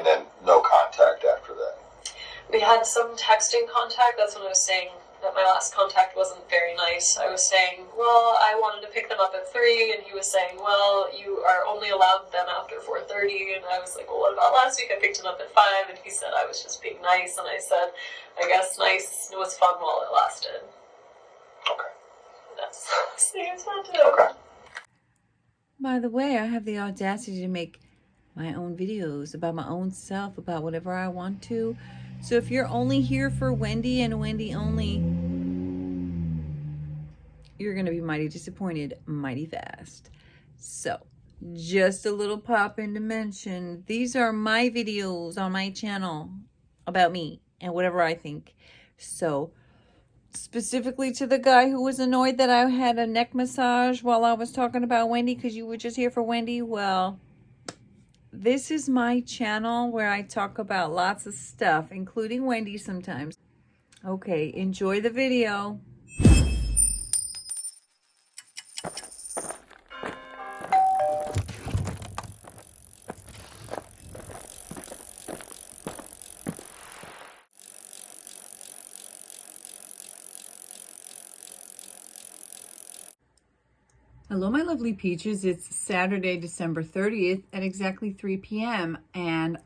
And then no contact after that. We had some texting contact. That's when I was saying that my last contact wasn't very nice. I was saying, well, I wanted to pick them up at 3, and he was saying, well, you are only allowed them after 4:30, and I was like, well, what about last week? I picked him up at 5, and he said I was just being nice, and I said, I guess nice was fun while it lasted. Okay. That's the answer to it. Okay. By the way, I have the audacity to make my own videos about my own self, about whatever I want to. So if you're only here for Wendy and Wendy only, you're going to be mighty disappointed mighty fast. So just a little pop in to mention, these are my videos on my channel about me and whatever I think. So specifically to the guy who was annoyed that I had a neck massage while I was talking about Wendy because you were just here for Wendy, well, this is my channel where I talk about lots of stuff, including Wendy sometimes. Okay, enjoy the video. Hello, my lovely peaches. It's Saturday, December 30th at exactly 3 p.m. And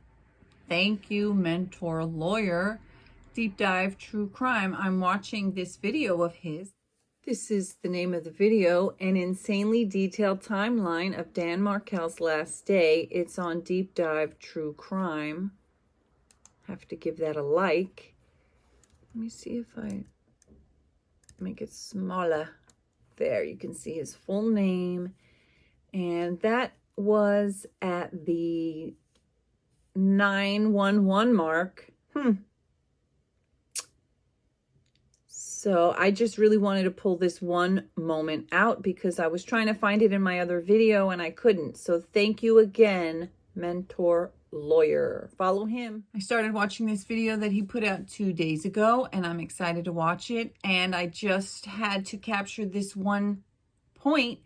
thank you, Mentor Lawyer, Deep Dive True Crime. I'm watching this video of his. This is the name of the video, An Insanely Detailed Timeline of Dan Markel's Last Day. It's on Deep Dive True Crime. Have to give that a like. Let me see if I make it smaller. There, you can see his full name. And that was at the 911 mark. So I just really wanted to pull this one moment out because I was trying to find it in my other video and I couldn't. So thank you again, Mentor Lawyer. Follow him. I started watching this video that he put out 2 days ago and I'm excited to watch it. And I just had to capture this one point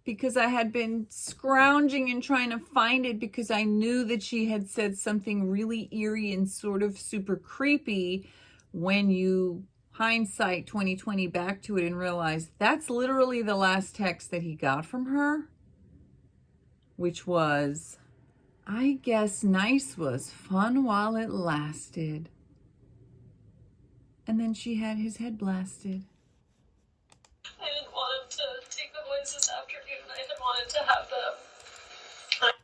because I had been scrounging and trying to find it because I knew that she had said something really eerie and sort of super creepy when you hindsight 2020 back to it and realize that's literally the last text that he got from her, which was, I guess nice was fun while it lasted. And then she had his head blasted. I didn't want him to take the boys this afternoon. I didn't want him to have them. What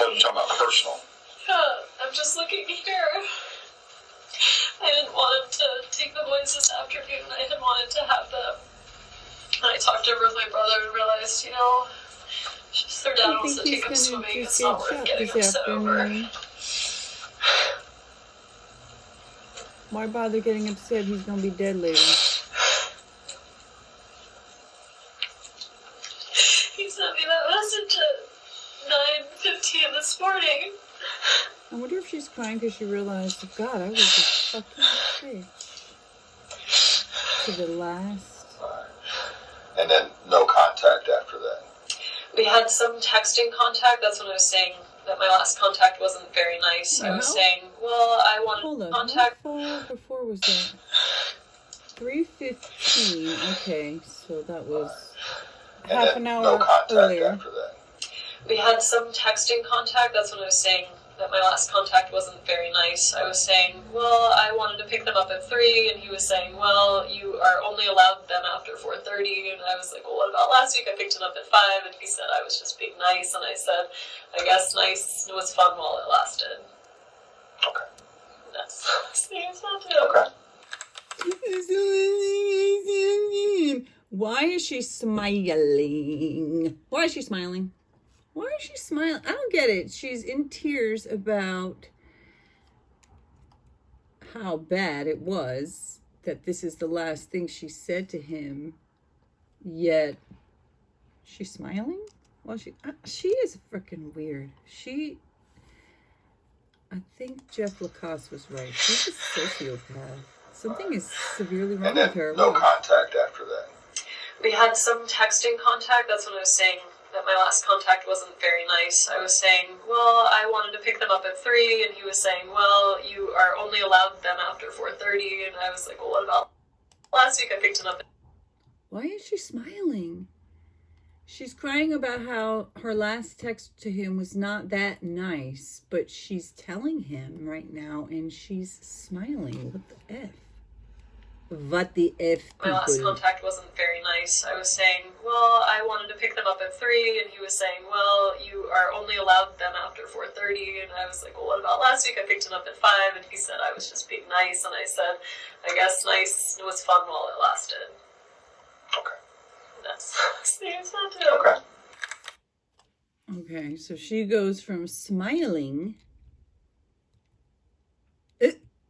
are you talking about, personal? I'm just looking here. I didn't want him to take the boys this afternoon. I didn't want him to have them. And I talked over with my brother and realized, you know, just their dad wants to take them swimming. It's not worth getting upset over. Why bother getting upset? He's gonna be dead later. He sent me that message at 9:15 this morning. I wonder if she's crying because she realized, oh God, I was a fucking bitch. To the last. And then no contact after that. We had some texting contact. That's when I was saying that my last contact wasn't very nice. I was saying, well, I wanted contact. How far before was that? 3:15. Okay, so that was half an hour no contact earlier. After that. We had some texting contact. That's when I was saying that my last contact wasn't very nice. I was saying, well, I wanted to pick them up at 3, and he was saying, well, you are only allowed them after 4:30, and I was like, well, what about last week? I picked him up at 5, and he said I was just being nice, and I said, I guess nice was fun while it lasted. Okay. That's the answer to it. Okay. Why is she smiling? Why is she smiling? Why is she smiling? I don't get it. She's in tears about how bad it was that this is the last thing she said to him. Yet she's smiling? Well, she is freaking weird. I think Jeff Lacoste was right. She's a sociopath. Something is severely wrong with her. No contact after that. We had some texting contact. That's when I was saying that my last contact wasn't very nice. I was saying, well, I wanted to pick them up at 3, and he was saying, well, you are only allowed them after 4:30, and I was like, well, what about last week I picked them up? Why is she smiling? She's crying about how her last text to him was not that nice, but she's telling him right now, and she's smiling. What the F? What the F, My last people? contact wasn't very nice. I was saying, well, I wanted to pick them up at 3, and he was saying, well, you are only allowed them after 4:30, and I was like, well, what about last week I picked them up at 5, and he said I was just being nice, and I said, I guess nice was fun while it lasted. Okay. That's the answer to it. Okay. Okay, so she goes from smiling.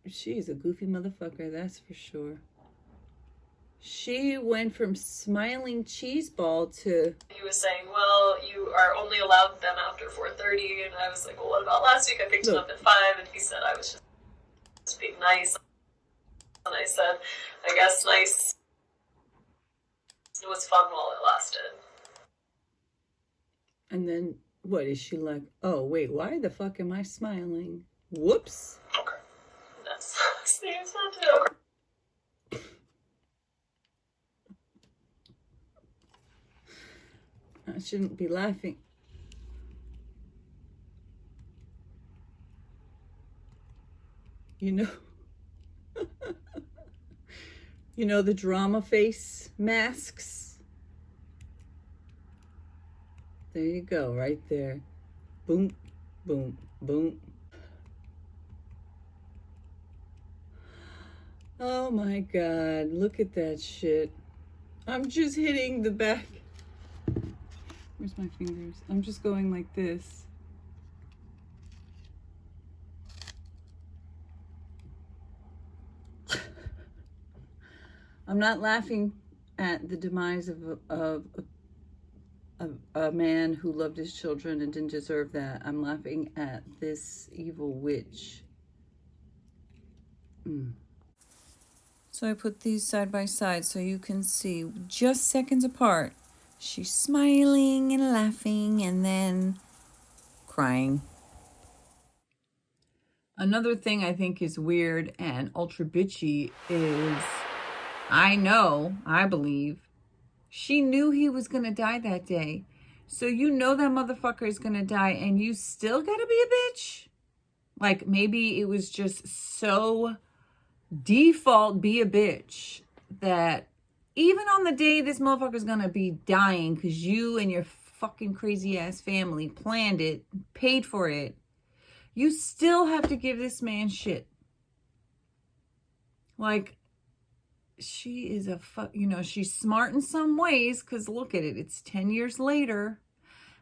She's a goofy motherfucker, that's for sure. She went from smiling cheeseball to... He was saying, well, you are only allowed them after 4:30, and I was like, well, what about last week I picked them up at 5, and he said I was just being nice, and I said, I guess nice was fun while it lasted. And then, what is she like? Oh, wait, why the fuck am I smiling? Whoops. Okay. That's the answer to it. I shouldn't be laughing. You know, you know the drama face masks? There you go, right there. Boom, boom, boom. Oh my God, look at that shit. I'm just hitting the back. Where's my fingers? I'm just going like this. I'm not laughing at the demise of a man who loved his children and didn't deserve that. I'm laughing at this evil witch. So I put these side by side so you can see just seconds apart. She's smiling and laughing and then crying. Another thing I think is weird and ultra bitchy is, I believe, she knew he was going to die that day. So you know that motherfucker is going to die and you still got to be a bitch? Like maybe it was just so default be a bitch that even on the day this motherfucker's going to be dying because you and your fucking crazy ass family planned it, paid for it, you still have to give this man shit. Like, she is she's smart in some ways because look at it. It's 10 years later.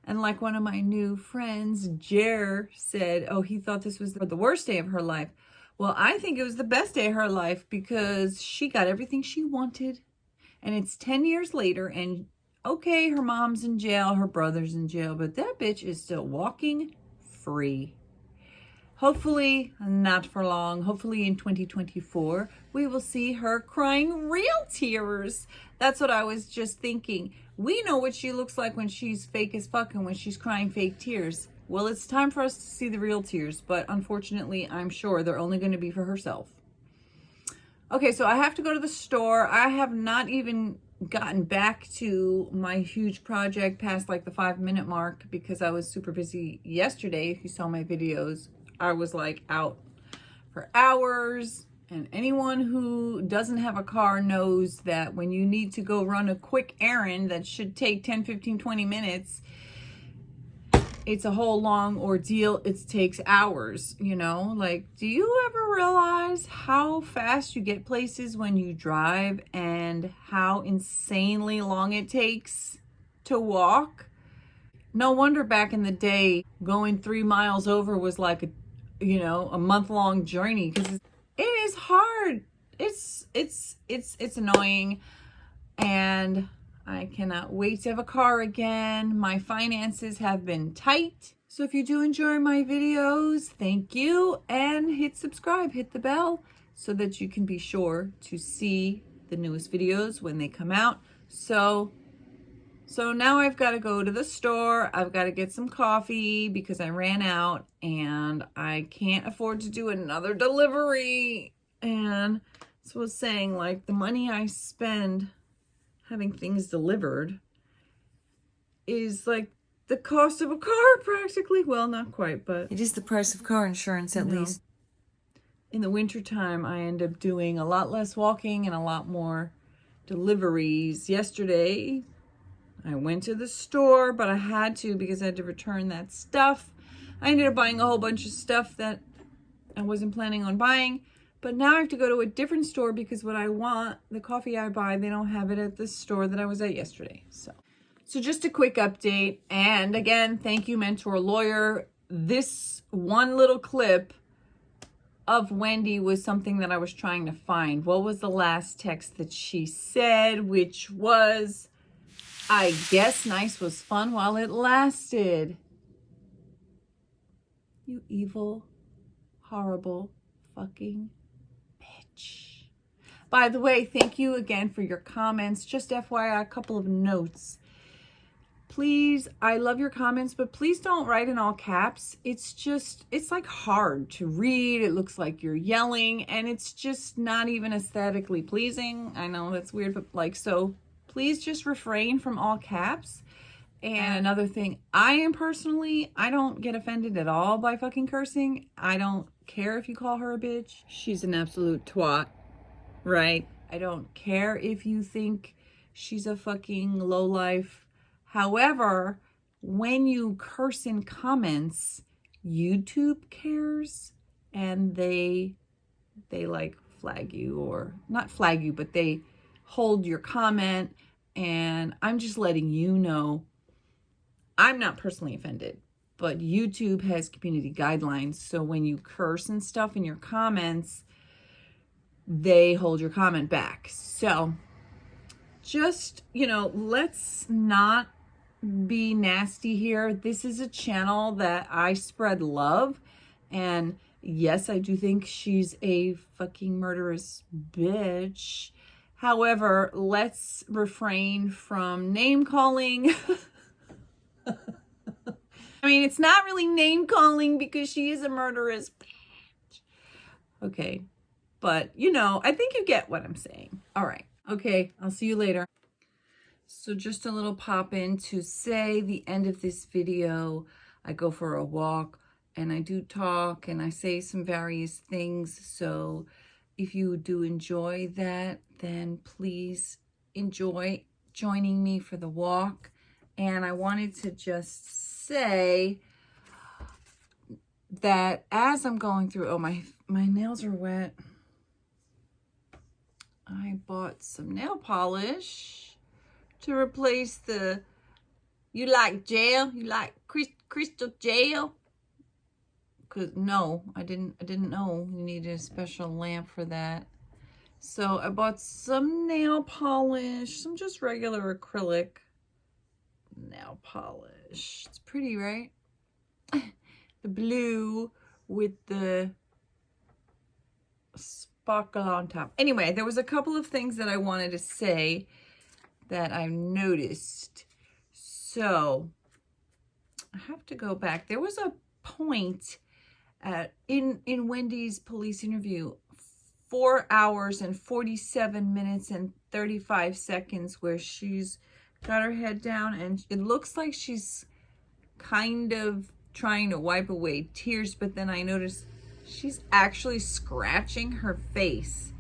And like one of my new friends, Jer, said, oh, he thought this was the worst day of her life. Well, I think it was the best day of her life because she got everything she wanted. And it's 10 years later and okay, her mom's in jail, her brother's in jail, but that bitch is still walking free. Hopefully not for long. Hopefully in 2024, we will see her crying real tears. That's what I was just thinking. We know what she looks like when she's fake as fuck and when she's crying fake tears. Well, it's time for us to see the real tears, but unfortunately, I'm sure they're only going to be for herself. Okay, so I have to go to the store. I have not even gotten back to my huge project past like the 5-minute mark because I was super busy yesterday. If you saw my videos, I was like out for hours. And anyone who doesn't have a car knows that when you need to go run a quick errand that should take 10, 15, 20 minutes, it's a whole long ordeal. It takes hours, you know? Like, do you ever realize how fast you get places when you drive and how insanely long it takes to walk? No wonder back in the day, going 3 miles over was like a month-long journey because it is hard. It's annoying, and I cannot wait to have a car again. My finances have been tight. So if you do enjoy my videos, thank you, and hit subscribe, hit the bell so that you can be sure to see the newest videos when they come out. So So now I've got to go to the store. I've got to get some coffee because I ran out and I can't afford to do another delivery. And so I was saying, like, the money I spend having things delivered is like the cost of a car practically. Well, not quite, but It is the price of car insurance, at least. In the wintertime, I end up doing a lot less walking and a lot more deliveries. Yesterday, I went to the store, but I had to because I had to return that stuff. I ended up buying a whole bunch of stuff that I wasn't planning on buying. But now I have to go to a different store because what I want, the coffee I buy, they don't have it at the store that I was at yesterday. So just a quick update. And again, thank you, Mentor Lawyer. This one little clip of Wendy was something that I was trying to find. What was the last text that she said, which was, I guess nice was fun while it lasted. You evil, horrible, fucking bitch. By the way, thank you again for your comments. Just FYI, a couple of notes. Please, I love your comments, but please don't write in all caps. It's like hard to read. It looks like you're yelling, and it's just not even aesthetically pleasing. I know that's weird, but like, so please just refrain from all caps. And another thing, I don't get offended at all by fucking cursing. I don't care if you call her a bitch. She's an absolute twat, right? I don't care if you think she's a fucking lowlife. However, when you curse in comments, YouTube cares and they like flag you, or not flag you, but they hold your comment. And I'm just letting you know, I'm not personally offended, but YouTube has community guidelines. So when you curse and stuff in your comments, they hold your comment back. So just, let's not be nasty here. This is a channel that I spread love. And yes, I do think she's a fucking murderous bitch. However, let's refrain from name calling. I mean, it's not really name calling because she is a murderous bitch. Okay. But, I think you get what I'm saying. All right. Okay. I'll see you later. So just a little pop in to say the end of this video. I go for a walk and I do talk and I say some various things. So if you do enjoy that, then please enjoy joining me for the walk. And I wanted to just say that as I'm going through, oh, my nails are wet. I bought some nail polish to replace the, you like gel? You like crystal gel? Cause no, I didn't know you needed a special lamp for that. So I bought some nail polish, some just regular acrylic nail polish. It's pretty, right? The blue with the sparkle on top. Anyway, there was a couple of things that I wanted to say that I've noticed. So I have to go back. There was a point in Wendy's police interview, 4 hours and 47 minutes and 35 seconds, where she's got her head down and it looks like she's kind of trying to wipe away tears, but then I noticed she's actually scratching her face.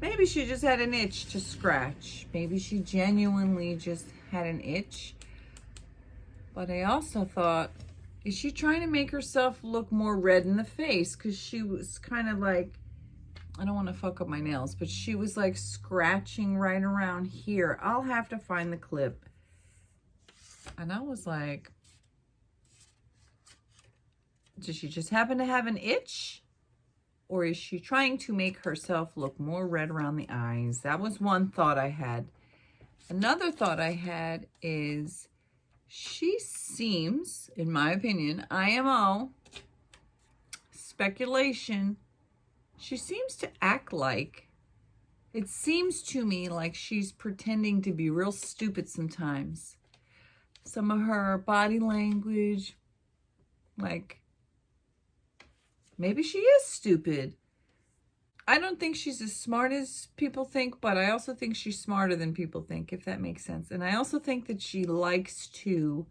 Maybe she just had an itch to scratch. Maybe she genuinely just had an itch. But I also thought, is she trying to make herself look more red in the face? Because she was kind of like, I don't want to fuck up my nails, but she was like scratching right around here. I'll have to find the clip. And I was like, does she just happen to have an itch? Or is she trying to make herself look more red around the eyes? That was one thought I had. Another thought I had is she seems, in my opinion, IMO, speculation, she seems to act like, it seems to me like she's pretending to be real stupid sometimes. some of her body language, like, maybe she is stupid. I don't think she's as smart as people think, but I also think she's smarter than people think, if that makes sense. And I also think that she likes to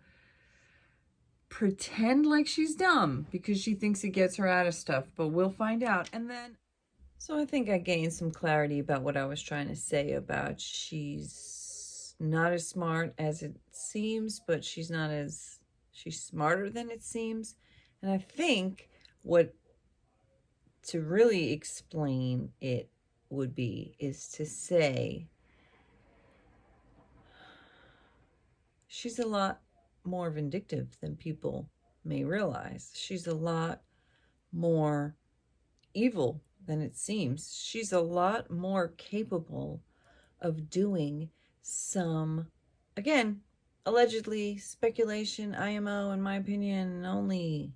pretend like she's dumb because she thinks it gets her out of stuff, but we'll find out. And then, so I think I gained some clarity about what I was trying to say about she's not as smart as it seems, but she's smarter than it seems. And I think to really explain it is to say she's a lot more vindictive than people may realize. She's a lot more evil than it seems. She's a lot more capable of doing some, again, allegedly speculation, IMO, in my opinion, only.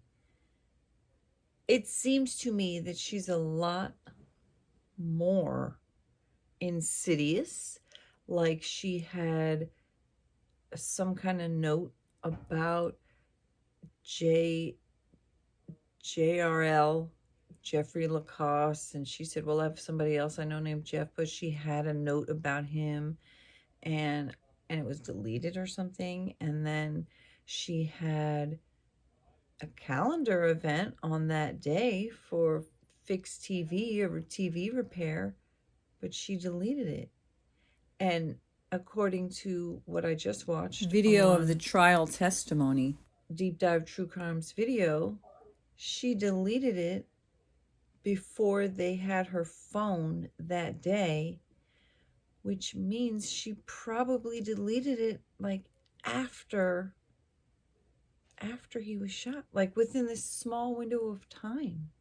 It seems to me that she's a lot more insidious, like she had some kind of note about JRL, Jeffrey Lacoste, and she said, well, I have somebody else I know named Jeff, but she had a note about him, and it was deleted or something. And then she had a calendar event on that day for fixed TV or TV repair, but she deleted it. And according to what I just watched, Video of the trial testimony. Deep Dive True Crimes video, she deleted it before they had her phone that day, which means she probably deleted it like after he was shot, like within this small window of time.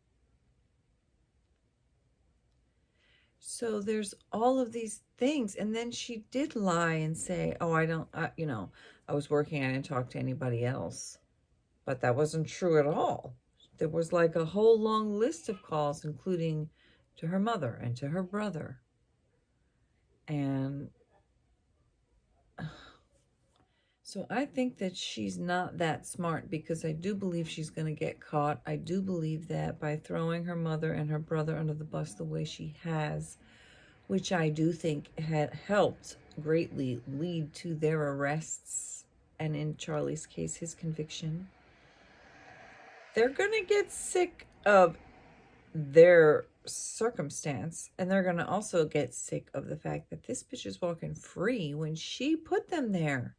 So there's all of these things. And then she did lie and say, oh, I was working, I didn't talk to anybody else. But that wasn't true at all. There was like a whole long list of calls, including to her mother and to her brother. And so I think that she's not that smart, because I do believe she's going to get caught. I do believe that by throwing her mother and her brother under the bus the way she has, which I do think had helped greatly lead to their arrests, and in Charlie's case, his conviction, they're going to get sick of their circumstance, and they're going to also get sick of the fact that this bitch is walking free when she put them there.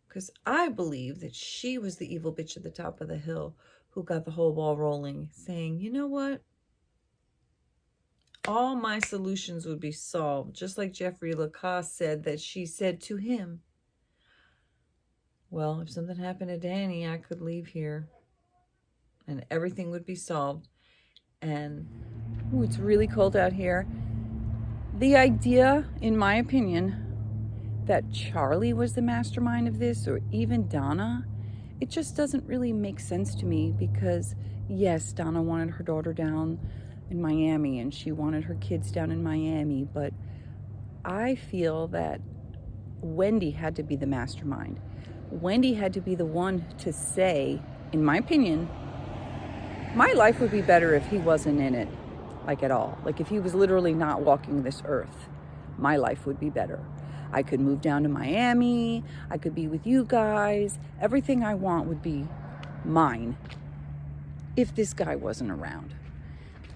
Because I believe that she was the evil bitch at the top of the hill who got the whole ball rolling, saying, you know what? All my solutions would be solved, just like Jeffrey Lacoste said that she said to him. Well, if something happened to Danny, I could leave here and everything would be solved. And ooh, it's really cold out here. The idea, in my opinion, that Charlie was the mastermind of this, or even Donna, it just doesn't really make sense to me, because yes, Donna wanted her daughter down in Miami and she wanted her kids down in Miami, but I feel that Wendy had to be the mastermind. Wendy had to be the one to say, in my opinion, my life would be better if he wasn't in it, like at all. Like if he was literally not walking this earth, my life would be better. I could move down to Miami. I could be with you guys. Everything I want would be mine if this guy wasn't around.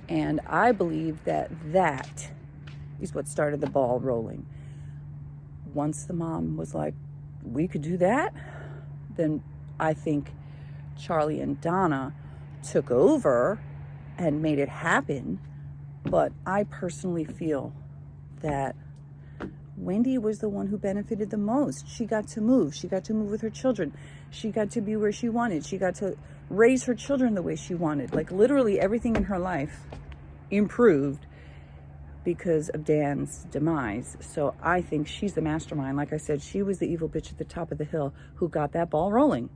And I believe that is what started the ball rolling. Once the mom was like, we could do that, then I think Charlie and Donna took over and made it happen. But I personally feel that Wendy was the one who benefited the most. She got to move. She got to move with her children. She got to be where she wanted. She got to raise her children the way she wanted. Like literally everything in her life improved because of Dan's demise. So I think she's the mastermind. Like I said, she was the evil bitch at the top of the hill who got that ball rolling.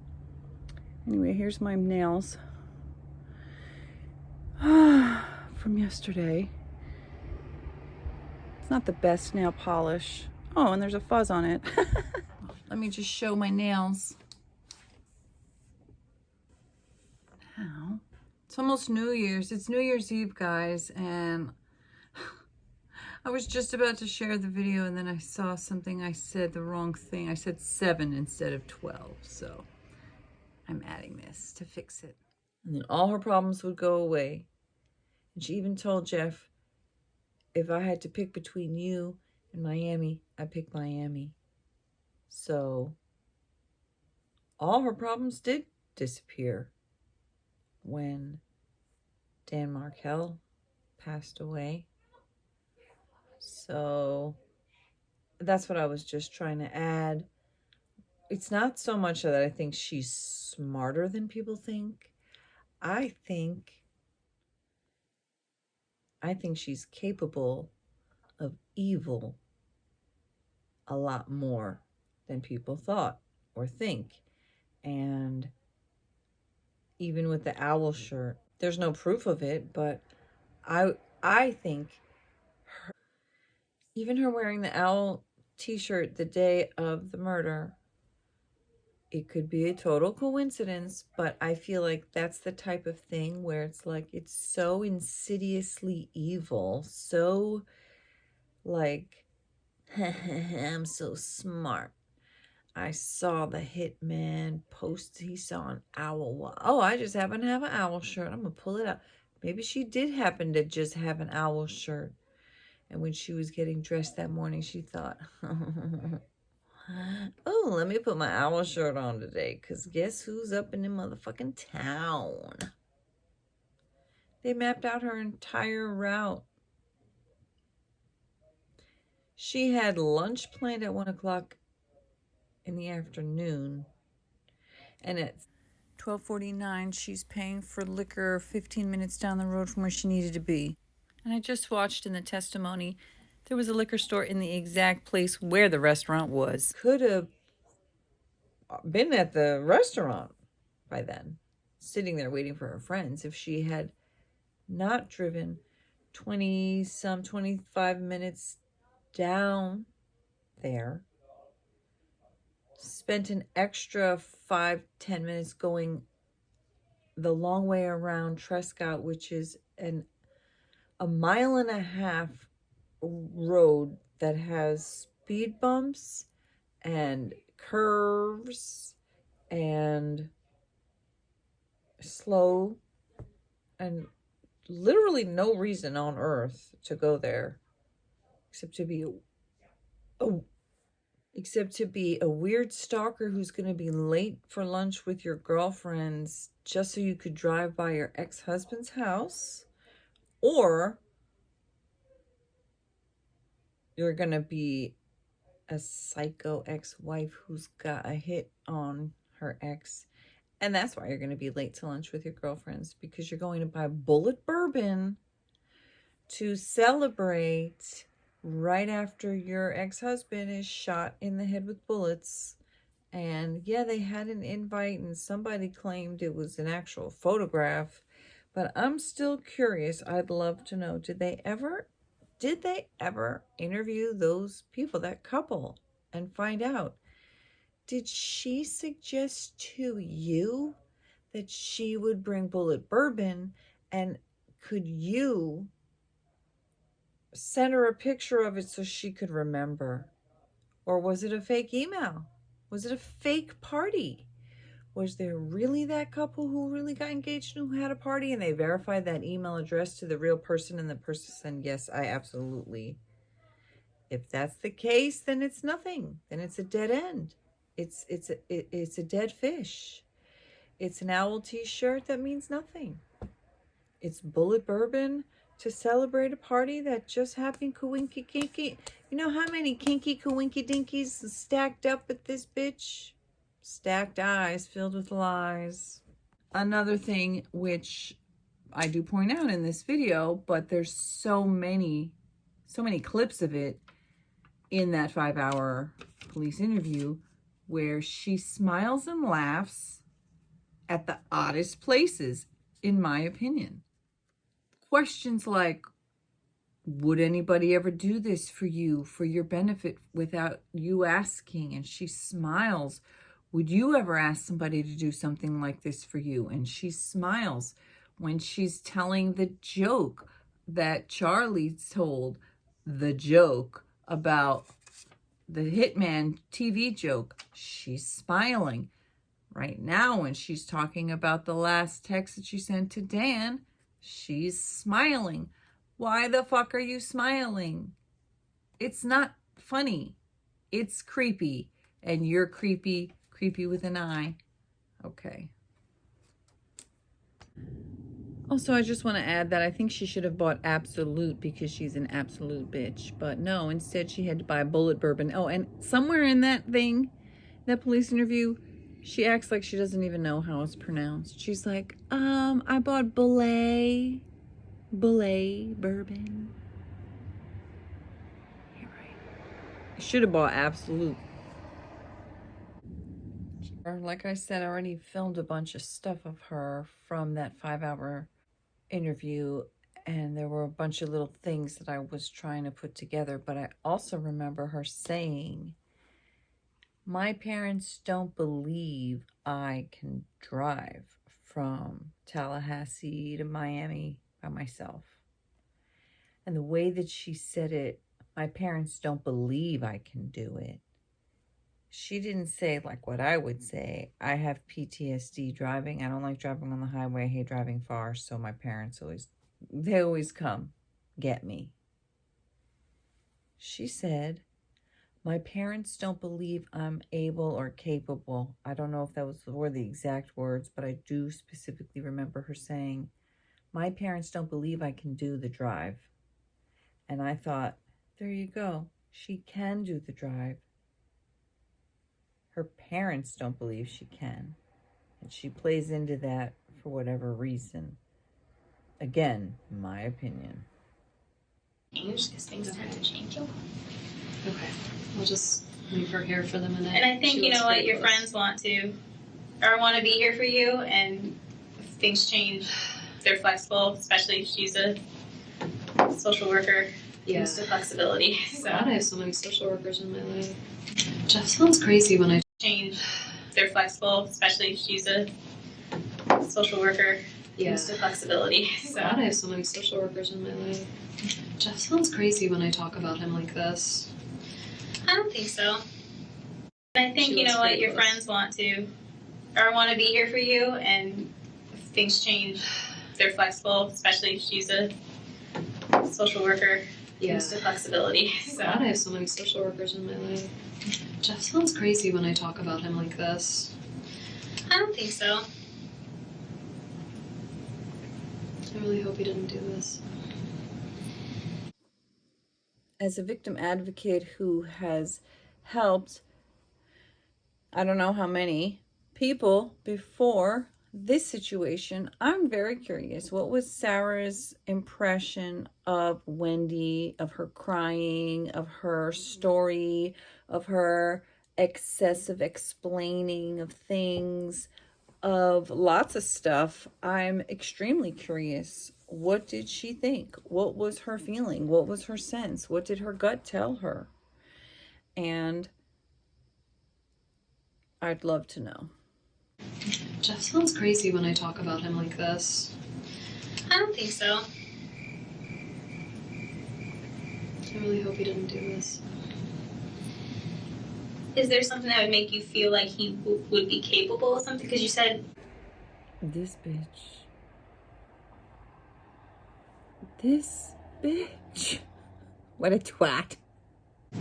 Anyway, here's my nails from yesterday. It's not the best nail polish. Oh, and there's a fuzz on it. Let me just show my nails. Now, it's almost New Year's. It's New Year's Eve, guys, and I was just about to share the video, and then I saw something. I said the wrong thing. I said 7 instead of 12, so I'm adding this to fix it. And then all her problems would go away. And she even told Jeff, if I had to pick between you and Miami, I'd pick Miami. So all her problems did disappear when Dan Markel passed away. So that's what I was just trying to add. It's not so much that I think she's smarter than people think. I think she's capable of evil a lot more than people thought or think. And even with the owl shirt, there's no proof of it, but I think even her wearing the owl t-shirt the day of the murder, it could be a total coincidence, but I feel like that's the type of thing where it's like, it's so insidiously evil, so like, I'm so smart. I saw the hitman post, he saw an owl. Oh, I just happen to have an owl shirt. I'm going to pull it out. Maybe she did happen to just have an owl shirt. And when she was getting dressed that morning, she thought, oh, let me put my owl shirt on today, because guess who's up in the motherfucking town? They mapped out her entire route. She had lunch planned at 1 o'clock in the afternoon, and at 12:49, she's paying for liquor 15 minutes down the road from where she needed to be. And I just watched in the testimony, there was a liquor store in the exact place where the restaurant was. Could have been at the restaurant by then, sitting there waiting for her friends, if she had not driven 25 minutes down there, spent an extra 5-10 minutes going the long way around Trescott, which is a 1.5 mile road that has speed bumps and curves and slow, and literally no reason on earth to go there except to be a weird stalker who's going to be late for lunch with your girlfriends just so you could drive by your ex-husband's house, or you're going to be a psycho ex-wife who's got a hit on her ex, and that's why you're going to be late to lunch with your girlfriends, because you're going to buy bullet bourbon to celebrate right after your ex-husband is shot in the head with bullets. And yeah, they had an invite and somebody claimed it was an actual photograph, but I'm still curious. I'd love to know, did they ever interview those people, that couple, and find out, did she suggest to you that she would bring bullet bourbon, and could you send her a picture of it so she could remember? Or was it a fake email? Was it a fake party? Was there really that couple who really got engaged and who had a party, and they verified that email address to the real person, and the person said, yes, I absolutely. If that's the case, then it's nothing. Then it's a dead end. It's a dead fish. It's an owl t-shirt that means nothing. It's bullet bourbon to celebrate a party that just happened kawinky kinky. You know how many kinky kawinky dinkies stacked up at this bitch? Stacked eyes filled with lies. Another thing which I do point out in this video, but there's so many clips of it in that 5-hour police interview where she smiles and laughs at the oddest places, in my opinion. Questions like, would anybody ever do this for you, for your benefit, without you asking? And she smiles. Would you ever ask somebody to do something like this for you? And she smiles when she's telling the joke that Charlie told, the joke about the Hitman TV joke. She's smiling. Right now, when she's talking about the last text that she sent to Dan, she's smiling. Why the fuck are you smiling? It's not funny. It's creepy. And you're creepy, creepy with an I. Okay. Also, I just want to add that I think she should have bought Absolute because she's an absolute bitch. But no, instead she had to buy Bullet Bourbon. Oh, and somewhere in that thing, that police interview, she acts like she doesn't even know how it's pronounced. She's like, I bought Bullet Bourbon. You're right. I should have bought Absolute. Like I said, I already filmed a bunch of stuff of her from that 5-hour interview, and there were a bunch of little things that I was trying to put together, but I also remember her saying, my parents don't believe I can drive from Tallahassee to Miami by myself. And the way that she said it, my parents don't believe I can do it. She didn't say like what I would say. I have PTSD driving. I don't like driving on the highway. I hate driving far. So my parents they always come get me. She said, my parents don't believe I'm able or capable. I don't know if that were the exact words, but I do specifically remember her saying, my parents don't believe I can do the drive. And I thought, there you go. She can do the drive. Her parents don't believe she can. And she plays into that for whatever reason. Again, my opinion. Change because things tend to change. Okay. We'll just leave her here for the minute. And I think, you know what, your friends want to be here for you, and if things change, they're flexible, especially if she's a social worker. Yeah. Used to flexibility. So God, I have so many social workers in my life. Jeff sounds crazy when I change. They're flexible, especially if she's a social worker. Yeah. Used to flexibility. So God, I have so many social workers in my life. Jeff sounds crazy when I talk about him like this. I don't think so. And I think, you know what, your friends want to be here for you, and if things change, they're flexible, especially if she's a social worker. Yeah. Used to flexibility. So God, I have so many social workers in my life. Jeff sounds crazy when I talk about him like this. I don't think so. I really hope he didn't do this. As a victim advocate who has helped, I don't know how many people before this situation, I'm very curious. What was Sarah's impression of Wendy, of her crying, of her story, of her excessive explaining of things, of lots of stuff? I'm extremely curious. What did she think? What was her feeling? What was her sense? What did her gut tell her? And I'd love to know. Jeff sounds crazy when I talk about him like this. I don't think so. I really hope he didn't do this. Is there something that would make you feel like he would be capable of something? Because you said... This bitch. This bitch. What a twat. I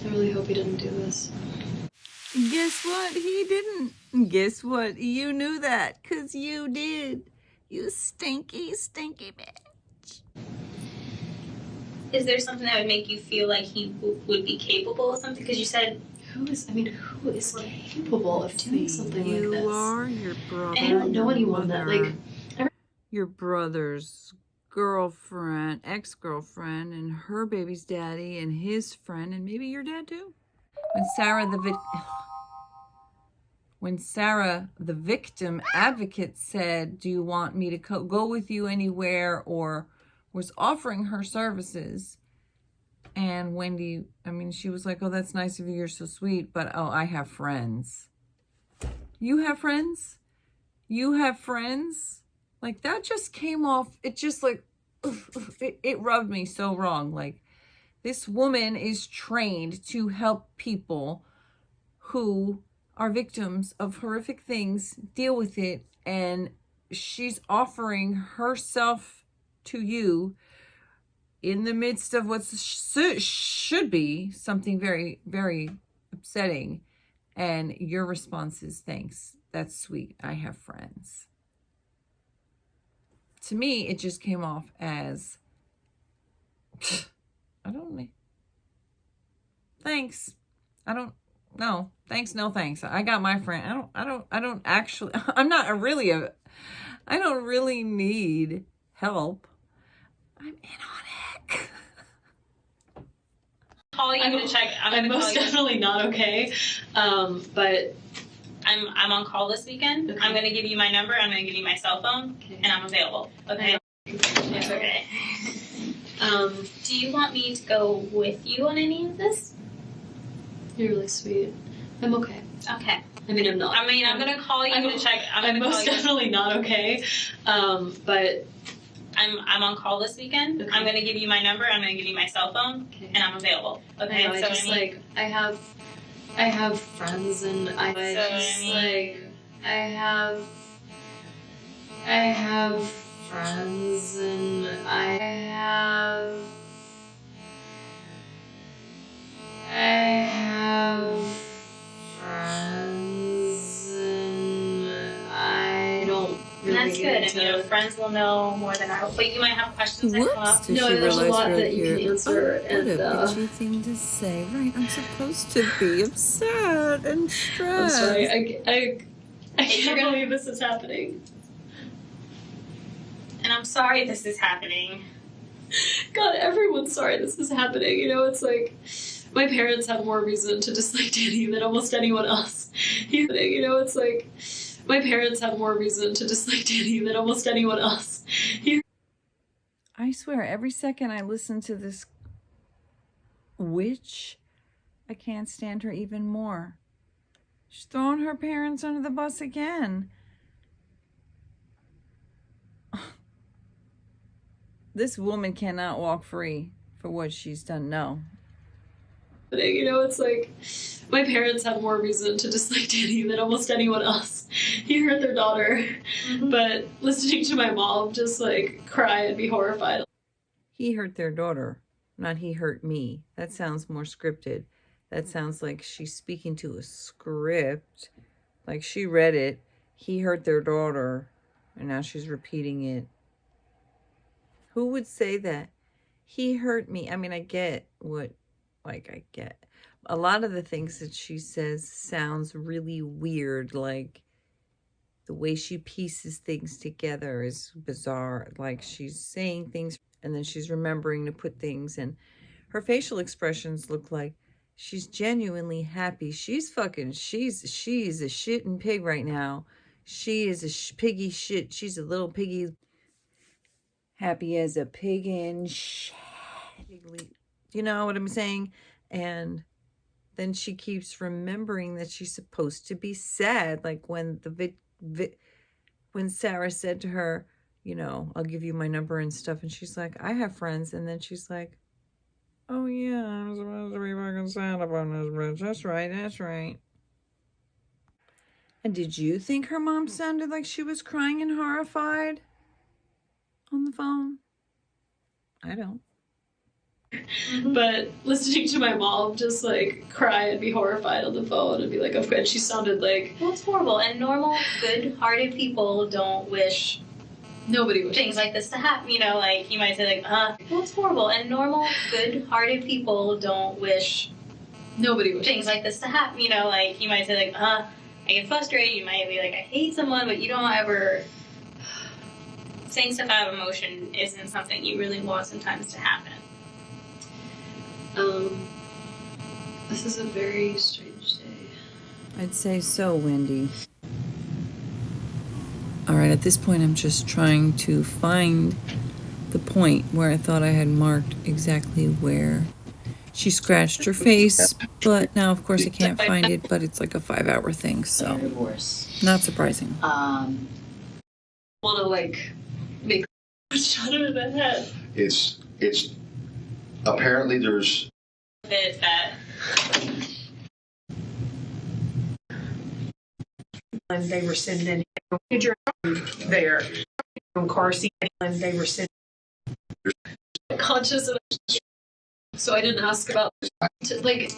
really hope he didn't do this. Guess what? He didn't. Guess what? You knew that, because you did. You stinky, stinky bitch. Is there something that would make you feel like he would be capable of something? Because you said... Who is capable of doing something like this? You are your brother. I don't know anyone that, like... Your brother's girlfriend, ex-girlfriend, and her baby's daddy, and his friend, and maybe your dad too. When Sarah, the victim advocate, said, do you want me to go with you anywhere, or was offering her services. And Wendy, I mean, she was like, oh, that's nice of you. You're so sweet. But, oh, I have friends. You have friends? You have friends? Like, that just came off. It just like, it rubbed me so wrong. Like, this woman is trained to help people who are victims of horrific things deal with it. And she's offering herself to you in the midst of what should be something very, very upsetting. And your response is, thanks. That's sweet. I have friends. To me, it just came off as, I don't know. Thanks. I don't, no. Thanks, no thanks. I got my friend. I don't actually, I don't really need help. I'm in on it. Call you to check. I'm most definitely not okay. But I'm on call this weekend. Okay. I'm going to give you my number. I'm going to give you my cell phone, Okay. and I'm available. Okay. It's okay. Do you want me to go with you on any of this? You're really sweet. I'm okay. Okay. I mean, I'm not. I'm going to call you to check. I'm most definitely not okay. But I'm on call this weekend. Okay. I'm going to give you my number. I'm going to give you my cell phone, Okay. and I'm available. Okay. I just like I have friends, and I have friends, and I have friends, and I don't really that's get good. And into friends will know more than I will. But you might have questions that come up. Whoops, did No, she there's a realize lot right that you here? can answer, Oh, what and, a bitchy thing to say. Right, I'm supposed to be upset and I'm stressed. sorry. I You're can't gonna- believe this is happening. And I'm sorry this is happening. God, everyone's sorry this is happening. You know, it's like my parents have more reason to dislike Danny than almost anyone else. You know, it's like my parents have more reason to dislike Danny than almost anyone else. I swear, every second I listen to this witch, I can't stand her even more. She's throwing her parents under the bus again. This woman cannot walk free for what she's done. No. You know, it's like my parents have more reason to dislike Danny than almost anyone else. He hurt their daughter, but listening to my mom just like cry and be horrified. He hurt their daughter, not he hurt me. That sounds more scripted. That sounds like she's speaking to a script. Like she read it. He hurt their daughter, and now she's repeating it. Who would say that? He hurt me. I mean, I get what, I get. A lot of the things that she says sounds really weird. Like the way she pieces things together is bizarre. Like she's saying things and then she's remembering to put things, and her facial expressions look like she's genuinely happy. She's a shitting pig right now. She is a piggy shit. She's a little piggy. Happy as a pig in you know what I'm saying? And then she keeps remembering that she's supposed to be sad. Like when when Sarah said to her, you know, I'll give you my number and stuff. And she's like, I have friends. And then she's like, oh yeah, I'm supposed to be fucking sad about this bitch. That's right, that's right. And did you think her mom sounded like she was crying and horrified on the phone? I don't. But listening to my mom just like cry and be horrified on the phone and be like, of course, she sounded like Well, it's horrible. And normal, good-hearted people don't wish nobody would. things like this to happen. You know, like you might say, like, well, it's horrible. And normal, good-hearted people don't wish Nobody would. things like this to happen. You know, like you might say, like, I get frustrated. You might be like, I hate someone, but you don't ever. Saying stuff out of emotion isn't something you really want sometimes to happen. This is a very strange day. I'd say so, Wendy. All right, at this point, I'm just trying to find the point where I thought I had marked exactly where she scratched her face, but now of course I can't find it, but it's like a 5-hour thing, so not surprising. Want to like make a shot in the head. It's apparently there's. Is that and they were sending there on car seat, and they were sending Conscious of it. So I didn't ask about like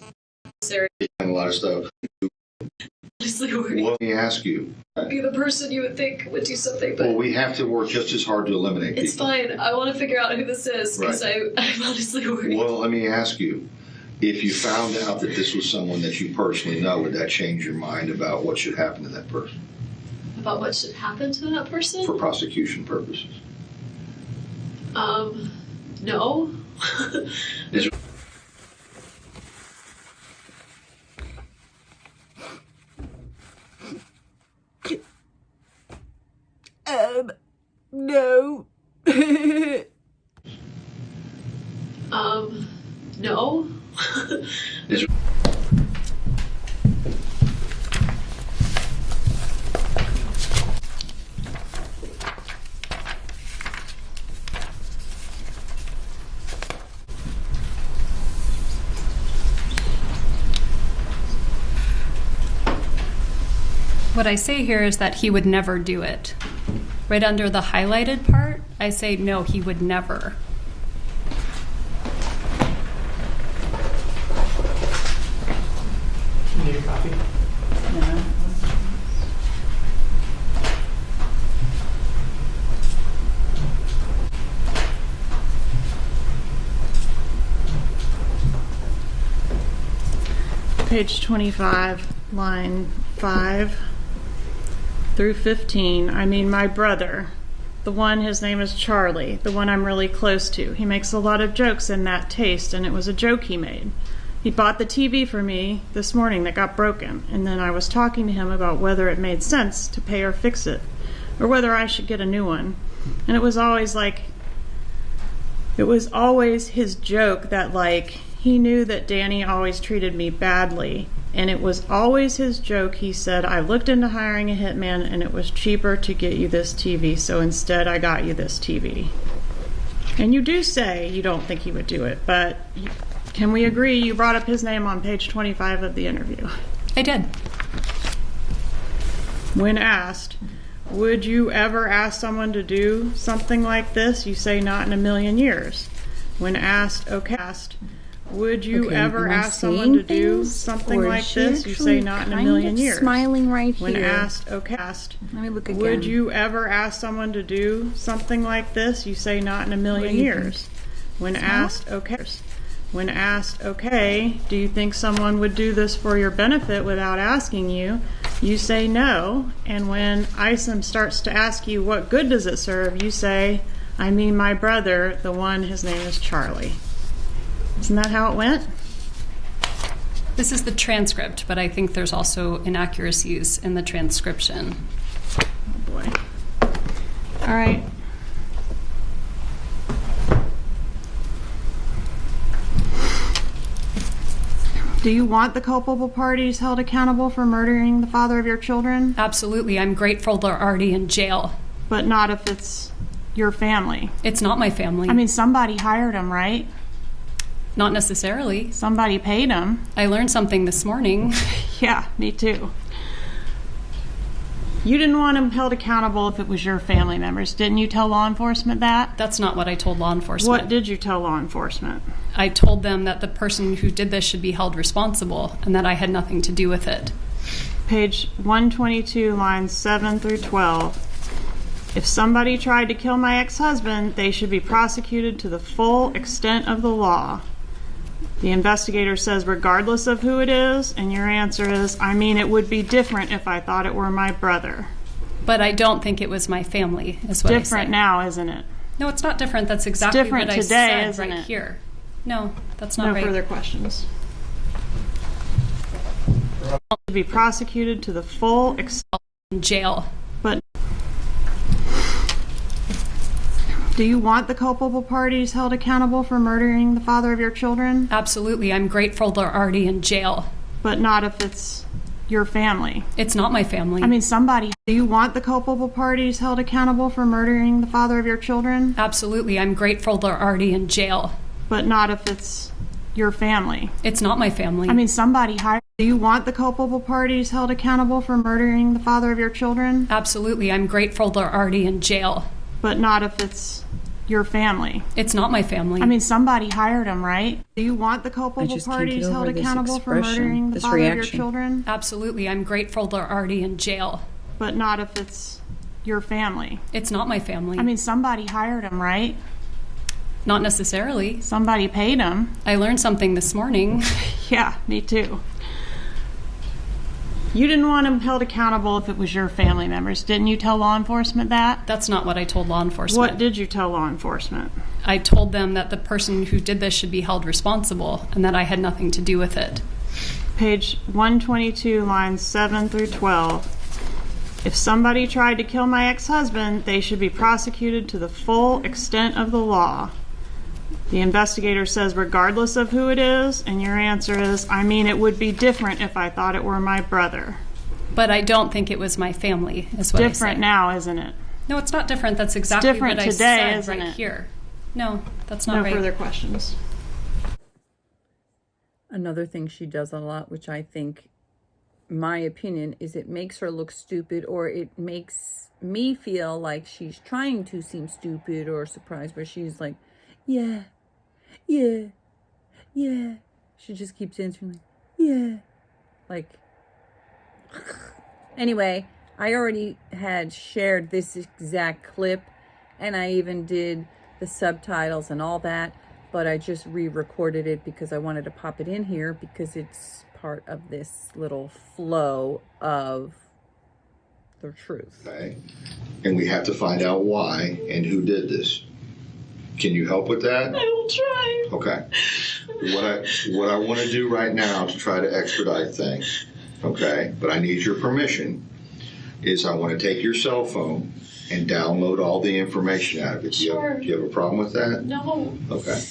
Sarah. A lot of stuff. Honestly worried. Well, let me ask you. Be the person you would think would do something, but Well, we have to work just as hard to eliminate it's people. fine. I want to figure out who this is because I'm honestly worried. Well, let me ask you. If you found out that this was someone that you personally know, would that change your mind about what should happen to that person About what should happen to that person? for prosecution purposes? No. Is No. No. Is What I say here is that he would never do it. Right under the highlighted part, I say no, he would never. need a copy. Page 25, line 5 through 15. I mean, my brother, the one, his name is Charlie, the one I'm really close to. He makes a lot of jokes in that taste, and it was a joke he made. He bought the TV for me this morning that got broken, and then I was talking to him about whether it made sense to pay or fix it, or whether I should get a new one. And it was always his joke that, like, he knew that Danny always treated me badly, and it was always his joke. He said, I looked into hiring a hitman, and it was cheaper to get you this TV, so instead I got you this TV. And you do say you don't think he would do it, but can we agree you brought up his name on page 25 of the interview? I did. When asked, would you ever ask someone to do something like this? You say not in a million years. When asked, would you ever ask someone to do something like this? You say not in a million years. Smiling right When here. asked, Let me look again. would you ever ask someone to do something like this? You say not in a million years. When asked, okay, do you think someone would do this for your benefit without asking you? You say no. And when Isom starts to ask you what good does it serve, you say, I mean my brother, the one, his name is Charlie. Isn't that how it went? This is the transcript, but I think there's also inaccuracies in the transcription. Oh boy. All right. Do you want the culpable parties held accountable for murdering the father of your children? Absolutely. I'm grateful they're already in jail. But not if it's your family. It's not my family. I mean, somebody hired them, right? Not necessarily. Somebody paid them. I learned something this morning. Yeah, me too. You didn't want them held accountable if it was your family members. Didn't you tell law enforcement that? That's not what I told law enforcement. What did you tell law enforcement? I told them that the person who did this should be held responsible and that I had nothing to do with it. Page 122, lines 7 through 12. If somebody tried to kill my ex-husband, they should be prosecuted to the full extent of the law. The investigator says regardless of who it is, and your answer is, I mean, it would be different if I thought it were my brother. But I don't think it was my family, is what I Different said. now, isn't it? No, it's not different. That's exactly different what I today, said isn't right it? here. No, that's not No right. further questions. To be prosecuted to the full extent. In jail. But Do you want the culpable parties held accountable for murdering the father of your children? Absolutely. I'm grateful they're already in jail. But not if it's your family. It's not my family. I mean, somebody. Do you want the culpable parties held accountable for murdering the father of your children? Absolutely. I'm grateful they're already in jail. But not if it's your family. It's not my family. I mean, somebody hired. Do you want the culpable parties held accountable for murdering the father of your children? Absolutely. I'm grateful they're already in jail. But not if it's your family. It's not my family. I mean, somebody hired him, right? Do you want the culpable parties held accountable for murdering the father of your children? Absolutely. I'm grateful they're already in jail. But not if it's your family. It's not my family. I mean, somebody hired him, right? Not necessarily. Somebody paid him. I learned something this morning. Yeah, me too. You didn't want him held accountable if it was your family members. Didn't you tell law enforcement that? That's not what I told law enforcement. What did you tell law enforcement? I told them that the person who did this should be held responsible and that I had nothing to do with it. Page 122, lines 7 through 12. If somebody tried to kill my ex-husband, they should be prosecuted to the full extent of the law. The investigator says regardless of who it is, and your answer is, I mean, it would be different if I thought it were my brother. But I don't think it was my family, is what I said. Different now, isn't it? No, it's not different. That's exactly different what I today, said isn't right it? here. No, that's not No right. further questions. Another thing she does a lot, which I think, my opinion, is it makes her look stupid, or it makes me feel like she's trying to seem stupid or surprised, where she's like, yeah. She just keeps answering like, yeah. Like, anyway, I already had shared this exact clip, and I even did the subtitles and all that, but I just re-recorded it because I wanted to pop it in here because it's part of this little flow of the truth. Okay. And we have to find out why and who did this. Can you help with that? I will try. Okay. What I want to do right now to try to expedite things, okay, but I need your permission, is I want to take your cell phone and download all the information out of it. Sure. Do you have a problem with that? No. Okay.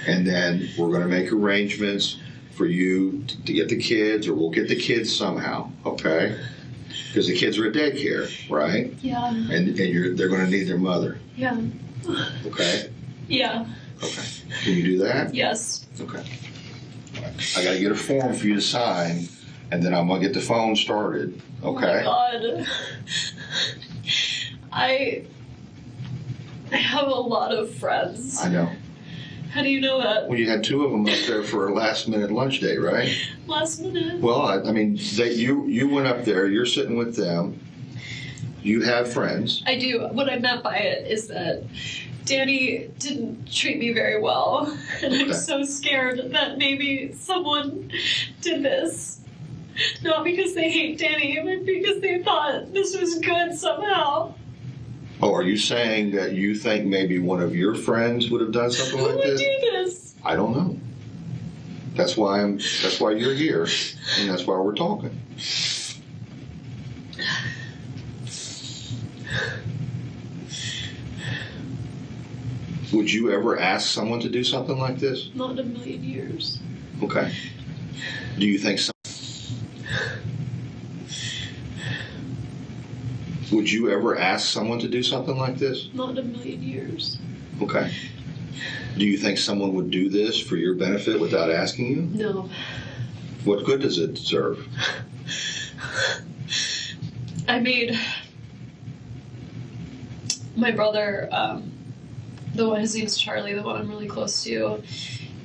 And then we're going to make arrangements for you to get the kids, or we'll get the kids somehow, okay? Because the kids are at daycare, right? Yeah. And they're going to need their mother, Yeah. okay? Yeah. Okay. Can you do that? Yes. Okay. I got to get a form for you to sign, and then I'm going to get the phone started, okay? Oh my God. I have a lot of friends. I know. How do you know that? Well, you had two of them up there for a last-minute lunch date, right? Last minute. Well, I mean, you went up there. You're sitting with them. You have friends. I do. What I meant by it is that Danny didn't treat me very well, and I'm so scared that maybe someone did this. Not because they hate Danny, but because they thought this was good somehow. Oh, are you saying that you think maybe one of your friends would have done something Who like would this? do this? I don't know. That's why you're here, and that's why we're talking. Would you ever ask someone to do something like this? Not in a million years. Okay. Do you think Would you ever ask someone to do something like this? Not in a million years. Okay. Do you think someone would do this for your benefit without asking you? No. What good does it serve? I made my brother, the one, his name's Charlie, the one I'm really close to,